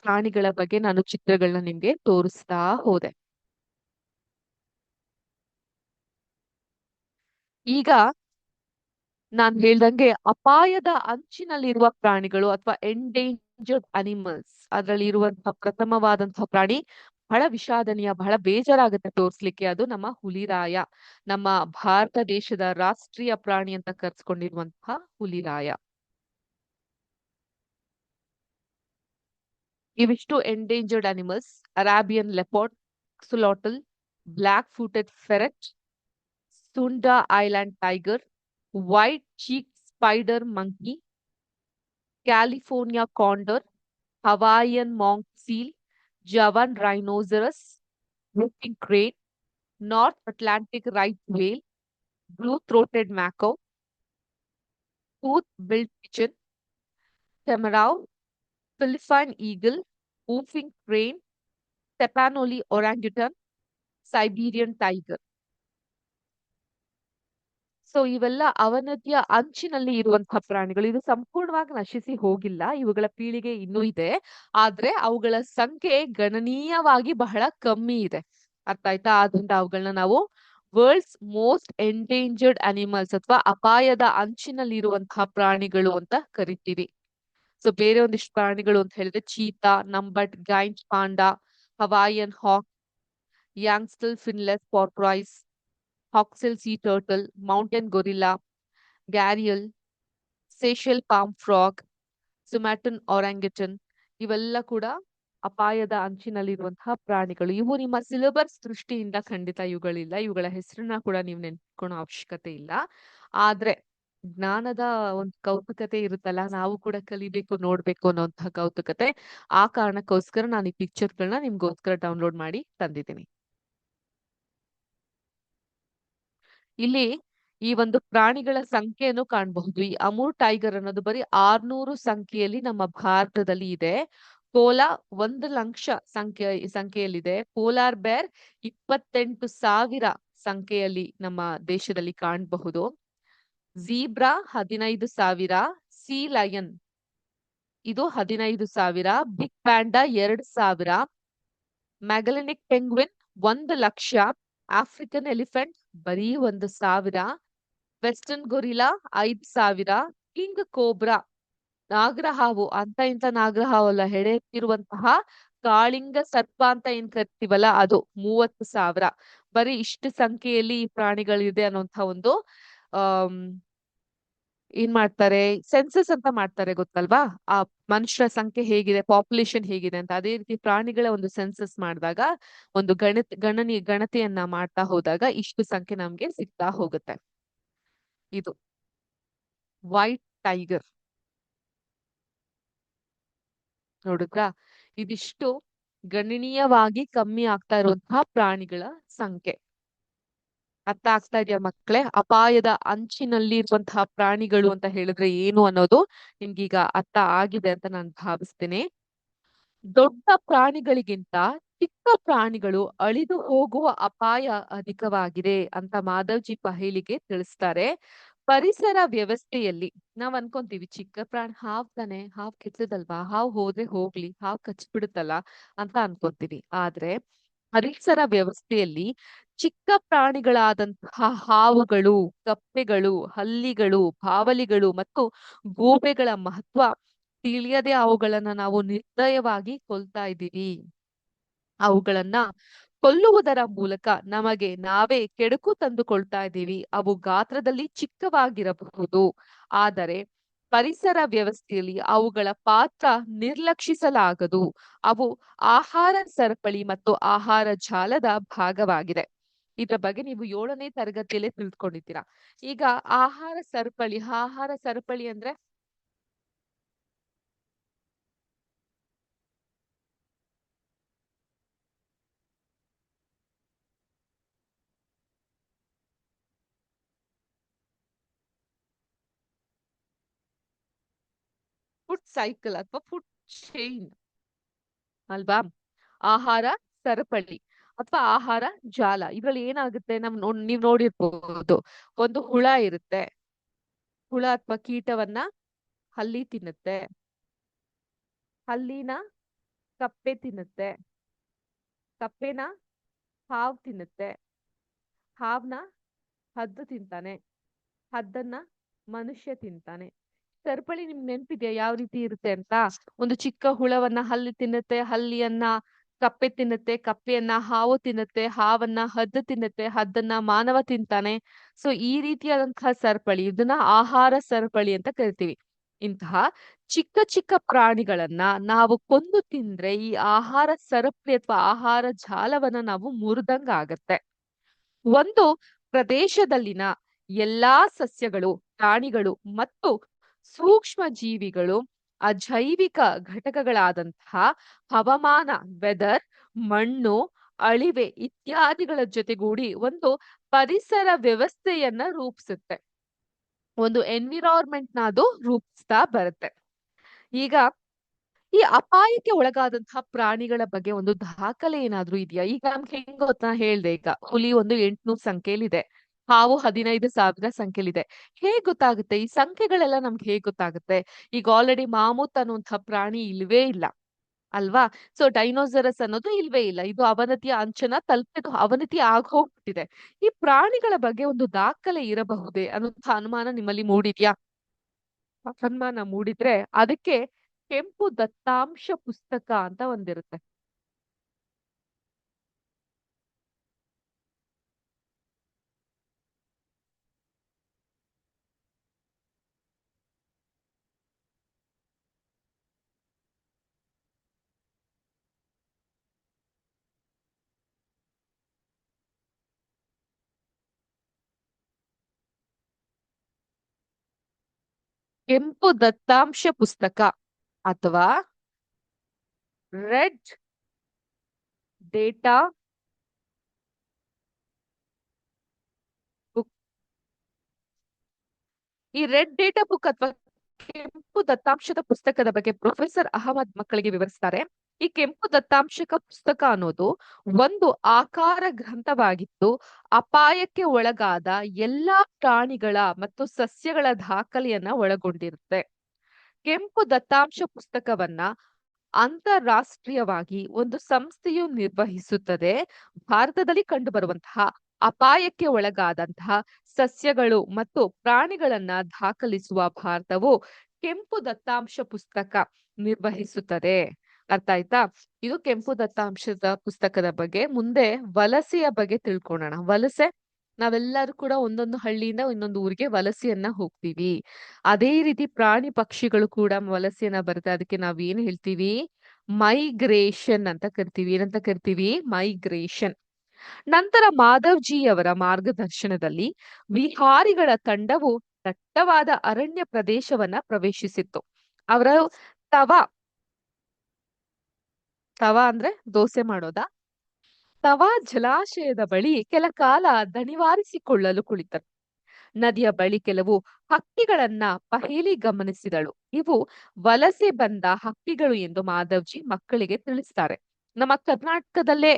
ಪ್ರಾಣಿಗಳ ಬಗ್ಗೆ ನಾನು ಚಿತ್ರಗಳನ್ನ ನಿಮ್ಗೆ ತೋರಿಸ್ತಾ ಹೋದೆ. ಈಗ ನಾನ್ ಹೇಳ್ದಂಗೆ ಅಪಾಯದ ಅಂಚಿನಲ್ಲಿರುವ ಪ್ರಾಣಿಗಳು ಅಥವಾ ಎಂಡೇಂಜರ್ಡ್ ಅನಿಮಲ್ಸ್, ಅದರಲ್ಲಿ ಇರುವಂತಹ ಪ್ರಥಮವಾದಂತಹ ಪ್ರಾಣಿ ಬಹಳ ವಿಷಾದನೀಯ, ಬಹಳ ಬೇಜಾರಾಗುತ್ತೆ ತೋರ್ಸ್ಲಿಕ್ಕೆ. ಅದು ನಮ್ಮ ಹುಲಿರಾಯ. ನಮ್ಮ ಭಾರತ ದೇಶದ ರಾಷ್ಟ್ರೀಯ ಪ್ರಾಣಿ ಅಂತ ಕರ್ಸ್ಕೊಂಡಿರುವಂತಹ ಹುಲಿರಾಯ. ಇವಿಷ್ಟು endangered animals: Arabian leopard, axolotl, black footed ferret, Sunda Island tiger, white cheek spider monkey, California condor, Hawaiian monk seal, Javan rhinoceros, whooping crane, North Atlantic right whale, blue-throated macaw, tooth-billed pigeon, tamarau, Philippine eagle, whooping crane, Tapanuli orangutan, Siberian tiger. So ಇವೆಲ್ಲ ಅವನತಿಯ ಅಂಚಿನಲ್ಲಿ ಇರುವಂತಹ ಪ್ರಾಣಿಗಳು. ಇದು ಸಂಪೂರ್ಣವಾಗಿ ನಶಿಸಿ ಹೋಗಿಲ್ಲ. ಇವುಗಳ ಪೀಳಿಗೆ ಇನ್ನೂ ಇದೆ. ಆದ್ರೆ ಅವುಗಳ ಸಂಖ್ಯೆ ಗಣನೀಯವಾಗಿ ಬಹಳ ಕಮ್ಮಿ ಇದೆ. ಅರ್ಥ ಆಯ್ತಾ? ಆದ್ರಿಂದ ಅವುಗಳನ್ನ ನಾವು ವರ್ಲ್ಡ್ಸ್ ಮೋಸ್ಟ್ ಎಂಡೇಂಜರ್ಡ್ ಅನಿಮಲ್ಸ್ ಅಥವಾ ಅಪಾಯದ ಅಂಚಿನಲ್ಲಿ ಇರುವಂತಹ ಪ್ರಾಣಿಗಳು ಅಂತ ಕರಿತೀವಿ. ಸೊ ಬೇರೆ ಒಂದಿಷ್ಟು ಪ್ರಾಣಿಗಳು ಅಂತ ಹೇಳಿದ್ರೆ ಚೀತಾ, ನಂಬಟ್, ಗೈಂಟ್ ಪಾಂಡಾ, ಹವಾಯಿಯನ್ ಹಾಕ್, ಯಾಂಗ್ಸ್ಟಲ್ ಫಿನ್ಲೆಸ್ ಪಾರ್ಟ್ರೈಸ್, ಹಾಕ್ಸೆಲ್ sea turtle, mountain gorilla, gharial, Seychelles palm frog, Sumatran orangutan. ಇವೆಲ್ಲ ಕೂಡ ಅಪಾಯದ ಅಂಚಿನಲ್ಲಿರುವಂತಹ ಪ್ರಾಣಿಗಳು. ಇವು ನಿಮ್ಮ ಸಿಲೆಬಸ್ ದೃಷ್ಟಿಯಿಂದ ಖಂಡಿತ ಇವುಗಳಿಲ್ಲ. ಇವುಗಳ ಹೆಸರನ್ನ ಕೂಡ ನೀವು ನೆನ್ಪಿಟ್ಕೊಳ್ಳೋ ಅವಶ್ಯಕತೆ ಇಲ್ಲ. ಆದ್ರೆ ಜ್ಞಾನದ ಒಂದು ಕೌತುಕತೆ ಇರುತ್ತಲ್ಲ, ನಾವು ಕೂಡ ಕಲಿಬೇಕು, ನೋಡ್ಬೇಕು ಅನ್ನೋಂತಹ ಕೌತುಕತೆ. ಆ ಕಾರಣಕ್ಕೋಸ್ಕರ ನಾನು ಈ ಪಿಕ್ಚರ್ಗಳನ್ನ ನಿಮ್ಗೋಸ್ಕರ ಡೌನ್ಲೋಡ್ ಮಾಡಿ ತಂದಿದ್ದೀನಿ. ಇಲ್ಲಿ ಈ ಒಂದು ಪ್ರಾಣಿಗಳ ಸಂಖ್ಯೆಯನ್ನು ಕಾಣಬಹುದು. ಈ ಅಮೂರ್ ಟೈಗರ್ ಅನ್ನೋದು ಬರೀ 600 ಸಂಖ್ಯೆಯಲ್ಲಿ ನಮ್ಮ ಭಾರತದಲ್ಲಿ ಇದೆ. ಕೋಲಾ 1 ಲಕ್ಷ ಸಂಖ್ಯೆಯಲ್ಲಿದೆ. ಪೋಲಾರ್ ಬೇರ್ 28,000 ಸಂಖ್ಯೆಯಲ್ಲಿ ನಮ್ಮ ದೇಶದಲ್ಲಿ ಕಾಣಬಹುದು. ಝೀಬ್ರಾ 15,000, ಸೀ ಲಯನ್ ಇದು 15,000, big panda 2,000, ಮ್ಯಾಗಲೆನಿಕ್ penguin 1,00,000, African elephant ಬರೀ 1,000, ವೆಸ್ಟರ್ನ್ ಗೊರಿಲ್ಲಾ 5,000, ಕಿಂಗ್ ಕೋಬ್ರಾ ನಾಗರಹಾವು ಅಂತ ಇಂತ ನಾಗರಹಾವು ಅಲ್ಲ, ಹೆಡೆ ಎತ್ತಿರುವಂತಹ ಕಾಳಿಂಗ ಸರ್ಪ ಅಂತ ಏನ್ ಕರಿತೀವಲ್ಲ ಅದು 30,000. ಬರೀ ಇಷ್ಟು ಸಂಖ್ಯೆಯಲ್ಲಿ ಈ ಪ್ರಾಣಿಗಳಿದೆ ಅನ್ನುವಂತ ಒಂದು ಆಮ್ ಏನ್ ಮಾಡ್ತಾರೆ, ಸೆನ್ಸಸ್ ಅಂತ ಮಾಡ್ತಾರೆ ಗೊತ್ತಲ್ವಾ? ಆ ಮನುಷ್ಯರ ಸಂಖ್ಯೆ ಹೇಗಿದೆ, ಪಾಪ್ಯುಲೇಷನ್ ಹೇಗಿದೆ ಅಂತ. ಅದೇ ರೀತಿ ಪ್ರಾಣಿಗಳ ಒಂದು ಸೆನ್ಸಸ್ ಮಾಡಿದಾಗ, ಒಂದು ಗಣತಿಯನ್ನ ಮಾಡ್ತಾ ಹೋದಾಗ ಇಷ್ಟು ಸಂಖ್ಯೆ ನಮ್ಗೆ ಸಿಗ್ತಾ ಹೋಗುತ್ತೆ. ಇದು ವೈಟ್ ಟೈಗರ್ ನೋಡಿದ್ರಾ? ಇದಿಷ್ಟು ಗಣನೀಯವಾಗಿ ಕಮ್ಮಿ ಆಗ್ತಾ ಇರುವಂತಹ ಪ್ರಾಣಿಗಳ ಸಂಖ್ಯೆ. ಅರ್ಥ ಆಗ್ತಾ ಇದೆಯಾ ಮಕ್ಕಳೇ? ಅಪಾಯದ ಅಂಚಿನಲ್ಲಿ ಇರುವಂತಹ ಪ್ರಾಣಿಗಳು ಅಂತ ಹೇಳಿದ್ರೆ ಏನು ಅನ್ನೋದು ನಿಮ್ಗೀಗ ಅರ್ಥ ಆಗಿದೆ ಅಂತ ನಾನು ಭಾವಿಸ್ತೇನೆ. ದೊಡ್ಡ ಪ್ರಾಣಿಗಳಿಗಿಂತ ಚಿಕ್ಕ ಪ್ರಾಣಿಗಳು ಅಳಿದು ಹೋಗುವ ಅಪಾಯ ಅಧಿಕವಾಗಿದೆ ಅಂತ ಮಾಧವ್ಜಿ ಪಹೇಲಿಗೆ ತಿಳಿಸ್ತಾರೆ. ಪರಿಸರ ವ್ಯವಸ್ಥೆಯಲ್ಲಿ ನಾವ್ ಅನ್ಕೊಂತೀವಿ ಚಿಕ್ಕ ಪ್ರಾಣಿ ಹಾವ್ ತಾನೆ, ಹಾವ್ ಕೆಟ್ಟದಲ್ವಾ, ಹಾವ್ ಹೋದ್ರೆ ಹೋಗ್ಲಿ, ಹಾವ್ ಕಚ್ಬಿಡುತ್ತಲ್ಲ ಅಂತ ಅನ್ಕೊಂತೀವಿ. ಆದ್ರೆ ಪರಿಸರ ವ್ಯವಸ್ಥೆಯಲ್ಲಿ ಚಿಕ್ಕ ಪ್ರಾಣಿಗಳಾದಂತಹ ಹಾವುಗಳು, ಕಪ್ಪೆಗಳು, ಹಲ್ಲಿಗಳು, ಬಾವಲಿಗಳು ಮತ್ತು ಗೂಬೆಗಳ ಮಹತ್ವ ತಿಳಿಯದೆ ಅವುಗಳನ್ನ ನಾವು ನಿರ್ದಯವಾಗಿ ಕೊಲ್ತಾ ಇದ್ದೀವಿ. ಅವುಗಳನ್ನ ಕೊಲ್ಲುವುದರ ಮೂಲಕ ನಮಗೆ ನಾವೇ ಕೆಡುಕು ತಂದುಕೊಳ್ತಾ ಇದ್ದೀವಿ. ಅವು ಗಾತ್ರದಲ್ಲಿ ಚಿಕ್ಕವಾಗಿರಬಹುದು, ಆದರೆ ಪರಿಸರ ವ್ಯವಸ್ಥೆಯಲ್ಲಿ ಅವುಗಳ ಪಾತ್ರ ನಿರ್ಲಕ್ಷಿಸಲಾಗದು. ಅವು ಆಹಾರ ಸರಪಳಿ ಮತ್ತು ಆಹಾರ ಜಾಲದ ಭಾಗವಾಗಿದೆ. ಇದ್ರ ಬಗ್ಗೆ ನೀವು 7ನೇ ತರಗತಿಯಲ್ಲೇ ತಿಳ್ಕೊಂಡಿದ್ದೀರಾ. ಈಗ ಆಹಾರ ಸರಪಳಿ ಅಂದ್ರೆ ಫುಡ್ ಸೈಕಲ್ ಅಥವಾ ಫುಡ್ ಚೈನ್ ಅಲ್ವಾ? ಆಹಾರ ಸರಪಳಿ ಅಥವಾ ಆಹಾರ ಜಾಲ, ಇದ್ರಲ್ಲಿ ಏನಾಗುತ್ತೆ, ನೀವ್ ನೋಡಿರ್ಬೋದು, ಒಂದು ಹುಳ ಇರುತ್ತೆ. ಹುಳ ಅಥವಾ ಕೀಟವನ್ನ ಹಲ್ಲಿ ತಿನ್ನುತ್ತೆ, ಹಲ್ಲಿನ ಕಪ್ಪೆ ತಿನ್ನುತ್ತೆ, ಕಪ್ಪೆನ ಹಾವು ತಿನ್ನುತ್ತೆ, ಹಾವ್ನ ಹದ್ದು ತಿಂತಾನೆ, ಹದ್ದನ್ನ ಮನುಷ್ಯ ತಿಂತಾನೆ. ಸರಪಳಿ ನಿಮ್ಗೆ ನೆನ್ಪಿದ್ಯಾ ಯಾವ ರೀತಿ ಇರುತ್ತೆ ಅಂತ? ಒಂದು ಚಿಕ್ಕ ಹುಳವನ್ನ ಹಲ್ಲಿ ತಿನ್ನುತ್ತೆ, ಹಲ್ಲಿಯನ್ನ ಕಪ್ಪೆ ತಿನ್ನುತ್ತೆ, ಕಪ್ಪೆಯನ್ನ ಹಾವು ತಿನ್ನುತ್ತೆ, ಹಾವನ್ನ ಹದ್ದು ತಿನ್ನುತ್ತೆ, ಹದ್ದನ್ನ ಮಾನವ ತಿಂತಾನೆ. ಸೊ ಈ ರೀತಿಯಾದಂತಹ ಸರಪಳಿ, ಇದನ್ನ ಆಹಾರ ಸರಪಳಿ ಅಂತ ಕರಿತೀವಿ. ಇಂತಹ ಚಿಕ್ಕ ಚಿಕ್ಕ ಪ್ರಾಣಿಗಳನ್ನ ನಾವು ಕೊಂದು ತಿಂದ್ರೆ ಈ ಆಹಾರ ಸರಪಳಿ ಅಥವಾ ಆಹಾರ ಜಾಲವನ್ನ ನಾವು ಮುರಿದಂಗ ಆಗತ್ತೆ. ಒಂದು ಪ್ರದೇಶದಲ್ಲಿನ ಎಲ್ಲಾ ಸಸ್ಯಗಳು, ಪ್ರಾಣಿಗಳು ಮತ್ತು ಸೂಕ್ಷ್ಮ ಜೀವಿಗಳು ಅಜೈವಿಕ ಘಟಕಗಳಾದಂತಹ ಹವಾಮಾನ, ವೆದರ್, ಮಣ್ಣು, ಅಳಿವೆ ಇತ್ಯಾದಿಗಳ ಜೊತೆಗೂಡಿ ಒಂದು ಪರಿಸರ ವ್ಯವಸ್ಥೆಯನ್ನ ರೂಪಿಸುತ್ತೆ. ಒಂದು ಎನ್ವಿರಾನ್ಮೆಂಟ್ ನ ಅದು ರೂಪಿಸ್ತಾ ಬರುತ್ತೆ. ಈಗ ಈ ಅಪಾಯಕ್ಕೆ ಒಳಗಾದಂತಹ ಪ್ರಾಣಿಗಳ ಬಗ್ಗೆ ಒಂದು ದಾಖಲೆ ಏನಾದ್ರೂ ಇದೆಯಾ? ಈಗ ನಮ್ಗೆ ಹೆಂಗ್ ಗೊತ್ತಾ ಹೇಳ್ದೆ, ಈಗ ಹುಲಿ ಒಂದು 800 ಸಂಖ್ಯೆಯಲ್ಲಿದೆ, ಹಾವು 15,000 ಸಂಖ್ಯೆಯಲ್ಲಿದೆ. ಹೇಗ್ ಗೊತ್ತಾಗುತ್ತೆ? ಈ ಸಂಖ್ಯೆಗಳೆಲ್ಲ ನಮ್ಗೆ ಹೇಗ್ ಗೊತ್ತಾಗುತ್ತೆ? ಈಗ ಆಲ್ರೆಡಿ ಮಾಮೂತ್ ಅನ್ನುವಂತಹ ಪ್ರಾಣಿ ಇಲ್ವೇ ಇಲ್ಲ ಅಲ್ವಾ? ಸೊ ಡೈನೋಸರಸ್ ಅನ್ನೋದು ಇಲ್ವೇ ಇಲ್ಲ. ಇದು ಅವನತಿಯ ಅಂಚನ ತಲುಪಿದ್ದು, ಅವನತಿ ಆಗೋಗ್ಬಿಟ್ಟಿದೆ. ಈ ಪ್ರಾಣಿಗಳ ಬಗ್ಗೆ ಒಂದು ದಾಖಲೆ ಇರಬಹುದೇ ಅನ್ನುವಂಥ ಅನುಮಾನ ನಿಮ್ಮಲ್ಲಿ ಮೂಡಿದ್ಯಾ? ಅನುಮಾನ ಮೂಡಿದ್ರೆ ಅದಕ್ಕೆ ಕೆಂಪು ದತ್ತಾಂಶ ಪುಸ್ತಕ ಅಂತ ಒಂದಿರುತ್ತೆ. ಕೆಂಪು ದತ್ತಾಂಶ ಪುಸ್ತಕ ಅಥವಾ ರೆಡ್ ಡೇಟಾ ಬುಕ್. ಈ ರೆಡ್ ಡೇಟಾ ಬುಕ್ ಅಥವಾ ಕೆಂಪು ದತ್ತಾಂಶದ ಪುಸ್ತಕದ ಬಗ್ಗೆ ಪ್ರೊಫೆಸರ್ ಅಹಮದ್ ಮಕ್ಕಳಿಗೆ ವಿವರಿಸ್ತಾರೆ. ಈ ಕೆಂಪು ದತ್ತಾಂಶಕ ಪುಸ್ತಕ ಅನ್ನೋದು ಒಂದು ಆಕಾರ ಗ್ರಂಥವಾಗಿದ್ದು ಅಪಾಯಕ್ಕೆ ಒಳಗಾದ ಎಲ್ಲಾ ಪ್ರಾಣಿಗಳ ಮತ್ತು ಸಸ್ಯಗಳ ದಾಖಲೆಯನ್ನ ಒಳಗೊಂಡಿರುತ್ತೆ. ಕೆಂಪು ದತ್ತಾಂಶ ಪುಸ್ತಕವನ್ನ ಅಂತಾರಾಷ್ಟ್ರೀಯವಾಗಿ ಒಂದು ಸಂಸ್ಥೆಯು ನಿರ್ವಹಿಸುತ್ತದೆ. ಭಾರತದಲ್ಲಿ ಕಂಡುಬರುವಂತಹ ಅಪಾಯಕ್ಕೆ ಒಳಗಾದಂತಹ ಸಸ್ಯಗಳು ಮತ್ತು ಪ್ರಾಣಿಗಳನ್ನ ದಾಖಲಿಸುವ ಭಾರತವು ಕೆಂಪು ದತ್ತಾಂಶ ಪುಸ್ತಕ ನಿರ್ವಹಿಸುತ್ತದೆ. ಅರ್ಥ ಆಯ್ತಾ? ಇದು ಕೆಂಪು ದತ್ತಾಂಶದ ಪುಸ್ತಕದ ಬಗ್ಗೆ. ಮುಂದೆ ವಲಸೆಯ ಬಗ್ಗೆ ತಿಳ್ಕೊಳ್ಳೋಣ. ವಲಸೆ, ನಾವೆಲ್ಲರೂ ಕೂಡ ಒಂದೊಂದು ಹಳ್ಳಿಯಿಂದ ಇನ್ನೊಂದು ಊರಿಗೆ ವಲಸೆಯನ್ನ ಹೋಗ್ತೀವಿ. ಅದೇ ರೀತಿ ಪ್ರಾಣಿ ಪಕ್ಷಿಗಳು ಕೂಡ ವಲಸೆಯನ್ನ ಬರುತ್ತೆ. ಅದಕ್ಕೆ ನಾವ್ ಏನ್ ಹೇಳ್ತೀವಿ? ಮೈಗ್ರೇಷನ್ ಅಂತ ಕರಿತೀವಿ. ಏನಂತ ಕರಿತೀವಿ? ಮೈಗ್ರೇಷನ್. ನಂತರ ಮಾಧವ್ಜಿ ಅವರ ಮಾರ್ಗದರ್ಶನದಲ್ಲಿ ವಿಹಾರಿಗಳ ತಂಡವು ದಟ್ಟವಾದ ಅರಣ್ಯ ಪ್ರದೇಶವನ್ನ ಪ್ರವೇಶಿಸಿತ್ತು. ಅವರ ತವ ತವ ಅಂದ್ರೆ ದೋಸೆ ಮಾಡೋದ ತವಾ ಜಲಾಶಯದ ಬಳಿ ಕೆಲ ಕಾಲ ದಣಿವಾರಿಸಿಕೊಳ್ಳಲು ಕುಳಿತರು. ನದಿಯ ಬಳಿ ಕೆಲವು ಹಕ್ಕಿಗಳನ್ನ ಪಹೇಲಿ ಗಮನಿಸಿದಳು. ಇವು ವಲಸೆ ಬಂದ ಹಕ್ಕಿಗಳು ಎಂದು ಮಾಧವ್ಜಿ ಮಕ್ಕಳಿಗೆ ತಿಳಿಸ್ತಾರೆ. ನಮ್ಮ ಕರ್ನಾಟಕದಲ್ಲೇ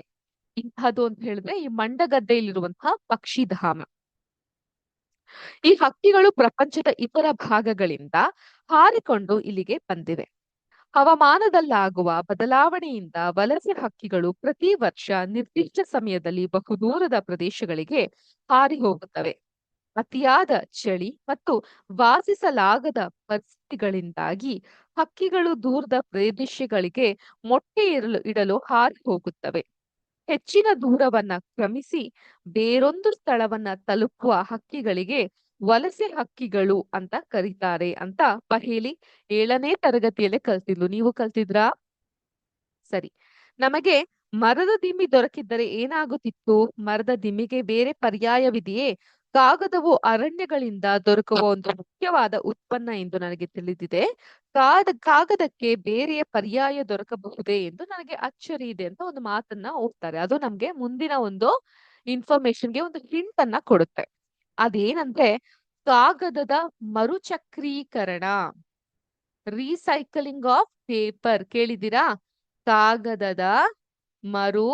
ಇಂತಹದ್ದು ಅಂತ ಹೇಳಿದ್ರೆ ಈ ಮಂಡಗದ್ದೆಯಲ್ಲಿರುವಂತಹ ಪಕ್ಷಿಧಾಮ. ಈ ಹಕ್ಕಿಗಳು ಪ್ರಪಂಚದ ಇತರ ಭಾಗಗಳಿಂದ ಹಾರಿಕೊಂಡು ಇಲ್ಲಿಗೆ ಬಂದಿವೆ. ಹವಾಮಾನದಲ್ಲಾಗುವ ಬದಲಾವಣೆಯಿಂದ ವಲಸೆ ಹಕ್ಕಿಗಳು ಪ್ರತಿ ವರ್ಷ ನಿರ್ದಿಷ್ಟ ಸಮಯದಲ್ಲಿ ಬಹುದೂರದ ಪ್ರದೇಶಗಳಿಗೆ ಹಾರಿ ಹೋಗುತ್ತವೆ. ಅತಿಯಾದ ಚಳಿ ಮತ್ತು ವಾಸಿಸಲಾಗದ ಪರಿಸ್ಥಿತಿಗಳಿಂದಾಗಿ ಹಕ್ಕಿಗಳು ದೂರದ ಪ್ರದೇಶಗಳಿಗೆ ಮೊಟ್ಟೆ ಇಡಲು ಹಾರಿ ಹೋಗುತ್ತವೆ. ಹೆಚ್ಚಿನ ದೂರವನ್ನ ಕ್ರಮಿಸಿ ಬೇರೊಂದು ಸ್ಥಳವನ್ನ ತಲುಪುವ ಹಕ್ಕಿಗಳಿಗೆ ವಲಸೆ ಹಕ್ಕಿಗಳು ಅಂತ ಕರೀತಾರೆ ಅಂತ ಪಹೇಲಿ 7ನೇ ತರಗತಿಯಲ್ಲೇ ಕಲ್ತಿದ್ಲು. ನೀವು ಕಲ್ತಿದ್ರಾ? ಸರಿ. ನಮಗೆ ಮರದ ದಿಮ್ಮಿ ದೊರಕಿದ್ದರೆ ಏನಾಗುತ್ತಿತ್ತು? ಮರದ ದಿಮ್ಮಿಗೆ ಬೇರೆ ಪರ್ಯಾಯವಿದೆಯೇ? ಕಾಗದವು ಅರಣ್ಯಗಳಿಂದ ದೊರಕುವ ಒಂದು ಮುಖ್ಯವಾದ ಉತ್ಪನ್ನ ಎಂದು ನನಗೆ ತಿಳಿದಿದೆ. ಕಾಗದಕ್ಕೆ ಬೇರೆಯ ಪರ್ಯಾಯ ದೊರಕಬಹುದೇ ಎಂದು ನನಗೆ ಅಚ್ಚರಿ ಇದೆ ಅಂತ ಒಂದು ಮಾತನ್ನ ಓದ್ತಾರೆ. ಅದು ನಮ್ಗೆ ಮುಂದಿನ ಒಂದು ಇನ್ಫಾರ್ಮೇಶನ್ಗೆ ಒಂದು ಹಿಂಟ್ ಅನ್ನ ಕೊಡುತ್ತೆ. ಅದೇನಂದ್ರೆ ಕಾಗದದ ಮರುಚಕ್ರೀಕರಣ, ರೀಸೈಕಲಿಂಗ್ ಆಫ್ ಪೇಪರ್. ಕೇಳಿದಿರಾ? ಕಾಗದದ ಮರು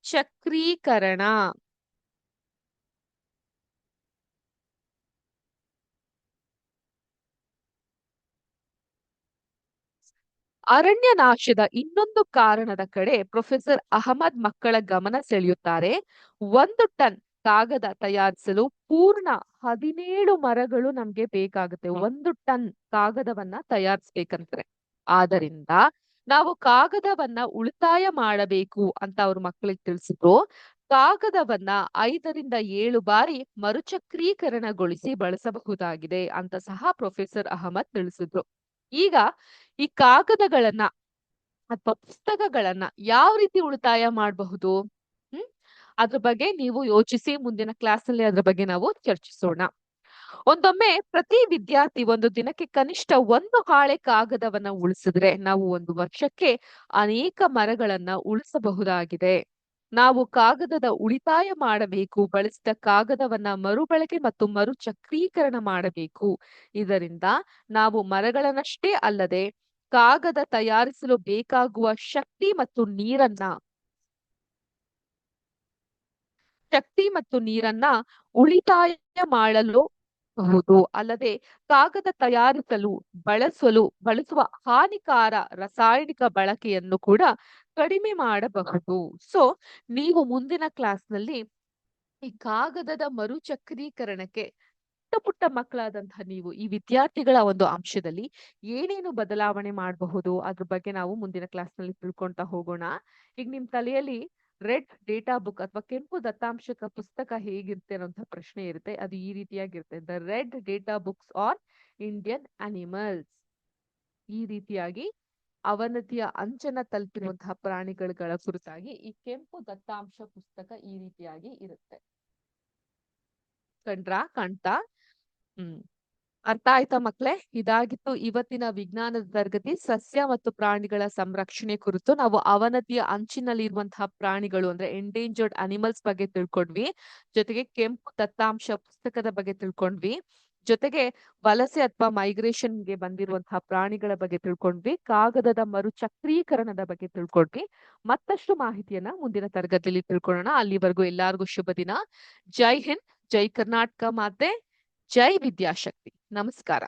ಚಕ್ರೀಕರಣ. ಅರಣ್ಯ ನಾಶದ ಇನ್ನೊಂದು ಕಾರಣದ ಕಡೆ ಪ್ರೊಫೆಸರ್ ಅಹಮದ್ ಮಕ್ಕಳ ಗಮನ ಸೆಳೆಯುತ್ತಾರೆ. 1 ಟನ್ ಕಾಗದ ತಯಾರಿಸಲು ಪೂರ್ಣ 17 ಮರಗಳು ನಮ್ಗೆ ಬೇಕಾಗುತ್ತೆ. 1 ಟನ್ ಕಾಗದವನ್ನ ತಯಾರಿಸ್ಬೇಕಂದ್ರೆ. ಆದ್ದರಿಂದ ನಾವು ಕಾಗದವನ್ನ ಉಳಿತಾಯ ಮಾಡಬೇಕು ಅಂತ ಅವ್ರ ಮಕ್ಕಳಿಗೆ ತಿಳಿಸಿದ್ರು. ಕಾಗದವನ್ನ 5 ರಿಂದ 7 ಬಾರಿ ಮರುಚಕ್ರೀಕರಣಗೊಳಿಸಿ ಬಳಸಬಹುದಾಗಿದೆ ಅಂತ ಸಹ ಪ್ರೊಫೆಸರ್ ಅಹಮದ್ ತಿಳಿಸಿದ್ರು. ಈಗ ಈ ಕಾಗದಗಳನ್ನ ಅಥವಾ ಪುಸ್ತಕಗಳನ್ನ ಯಾವ ರೀತಿ ಉಳಿತಾಯ ಮಾಡಬಹುದು? ಹ್ಮ್ ಅದ್ರ ಬಗ್ಗೆ ನೀವು ಯೋಚಿಸಿ. ಮುಂದಿನ ಕ್ಲಾಸ್ ಅಲ್ಲಿ ಅದ್ರ ಬಗ್ಗೆ ನಾವು ಚರ್ಚಿಸೋಣ. ಒಂದೊಮ್ಮೆ ಪ್ರತಿ ವಿದ್ಯಾರ್ಥಿ ಒಂದು ದಿನಕ್ಕೆ ಕನಿಷ್ಠ 1 ಹಾಳೆ ಕಾಗದವನ್ನ ಉಳಿಸಿದ್ರೆ ನಾವು 1 ವರ್ಷಕ್ಕೆ ಅನೇಕ ಮರಗಳನ್ನ ಉಳಿಸಬಹುದಾಗಿದೆ. ನಾವು ಕಾಗದದ ಉಳಿತಾಯ ಮಾಡಬೇಕು. ಬಳಸಿದ ಕಾಗದವನ್ನ ಮರುಬಳಕೆ ಮತ್ತು ಮರುಚಕ್ರೀಕರಣ ಮಾಡಬೇಕು. ಇದರಿಂದ ನಾವು ಮರಗಳನ್ನಷ್ಟೇ ಅಲ್ಲದೆ ಕಾಗದ ತಯಾರಿಸಲು ಬೇಕಾಗುವ ಶಕ್ತಿ ಮತ್ತು ನೀರನ್ನ ಉಳಿತಾಯ ಮಾಡಲು ಬಹುದು. ಅಲ್ಲದೆ ಕಾಗದ ತಯಾರಿಸಲು ಬಳಸುವ ಹಾನಿಕಾರ ರಾಸಾಯನಿಕ ಬಳಕೆಯನ್ನು ಕೂಡ ಕಡಿಮೆ ಮಾಡಬಹುದು. ಸೊ ನೀವು ಮುಂದಿನ ಕ್ಲಾಸ್ನಲ್ಲಿ ಈ ಕಾಗದದ ಮರುಚಕ್ರೀಕರಣಕ್ಕೆ ಪುಟ್ಟ ಮಕ್ಕಳಾದಂತಹ ನೀವು ಈ ವಿದ್ಯಾರ್ಥಿಗಳ ಒಂದು ಅಂಶದಲ್ಲಿ ಏನೇನು ಬದಲಾವಣೆ ಮಾಡಬಹುದು ಅದ್ರ ಬಗ್ಗೆ ನಾವು ಮುಂದಿನ ಕ್ಲಾಸ್ನಲ್ಲಿ ತಿಳ್ಕೊಂತ ಹೋಗೋಣ. ಈಗ ನಿಮ್ ತಲೆಯಲ್ಲಿ ರೆಡ್ ಡೇಟಾ ಬುಕ್ ಅಥವಾ ಕೆಂಪು ದತ್ತಾಂಶಕ ಪುಸ್ತಕ ಹೇಗಿರುತ್ತೆ ಅನ್ನೋಂಥ ಪ್ರಶ್ನೆ ಇರುತ್ತೆ. ಅದು ಈ ರೀತಿಯಾಗಿರುತ್ತೆ. The red data books on Indian animals. ಈ ರೀತಿಯಾಗಿ ಅವನತಿಯ ಅಂಚನ ತಲುಪಿರುವಂತಹ ಪ್ರಾಣಿಗಳ ಕುರಿತಾಗಿ ಈ ಕೆಂಪು ದತ್ತಾಂಶ ಪುಸ್ತಕ ಈ ರೀತಿಯಾಗಿ ಇರುತ್ತೆ. ಕಾಣ್ತಾ? ಅರ್ಥ ಆಯ್ತಾ ಮಕ್ಳೇ? ಇದಾಗಿತ್ತು ಇವತ್ತಿನ ವಿಜ್ಞಾನದ ತರಗತಿ. ಸಸ್ಯ ಮತ್ತು ಪ್ರಾಣಿಗಳ ಸಂರಕ್ಷಣೆ ಕುರಿತು ನಾವು ಅವನತಿಯ ಅಂಚಿನಲ್ಲಿ ಇರುವಂತಹ ಪ್ರಾಣಿಗಳು ಅಂದ್ರೆ ಎಂಡೇಂಜರ್ಡ್ ಅನಿಮಲ್ಸ್ ಬಗ್ಗೆ ತಿಳ್ಕೊಂಡ್ವಿ. ಜೊತೆಗೆ ಕೆಂಪು ದತ್ತಾಂಶ ಪುಸ್ತಕದ ಬಗ್ಗೆ ತಿಳ್ಕೊಂಡ್ವಿ. ಜೊತೆಗೆ ವಲಸೆ ಅಥವಾ ಮೈಗ್ರೇಷನ್ಗೆ ಬಂದಿರುವಂತಹ ಪ್ರಾಣಿಗಳ ಬಗ್ಗೆ ತಿಳ್ಕೊಂಡ್ವಿ, ಕಾಗದದ ಮರುಚಕ್ರೀಕರಣದ ಬಗ್ಗೆ ತಿಳ್ಕೊಂಡ್ವಿ. ಮತ್ತಷ್ಟು ಮಾಹಿತಿಯನ್ನ ಮುಂದಿನ ತರಗತಿಯಲ್ಲಿ ತಿಳ್ಕೊಳ್ಳೋಣ. ಅಲ್ಲಿವರೆಗೂ ಎಲ್ಲಾರ್ಗೂ ಶುಭ ದಿನ. ಜೈ ಹಿಂದ್, ಜೈ ಕರ್ನಾಟಕ ಮಾತೆ, ಜೈ ವಿದ್ಯಾಶಕ್ತಿ. ನಮಸ್ಕಾರ.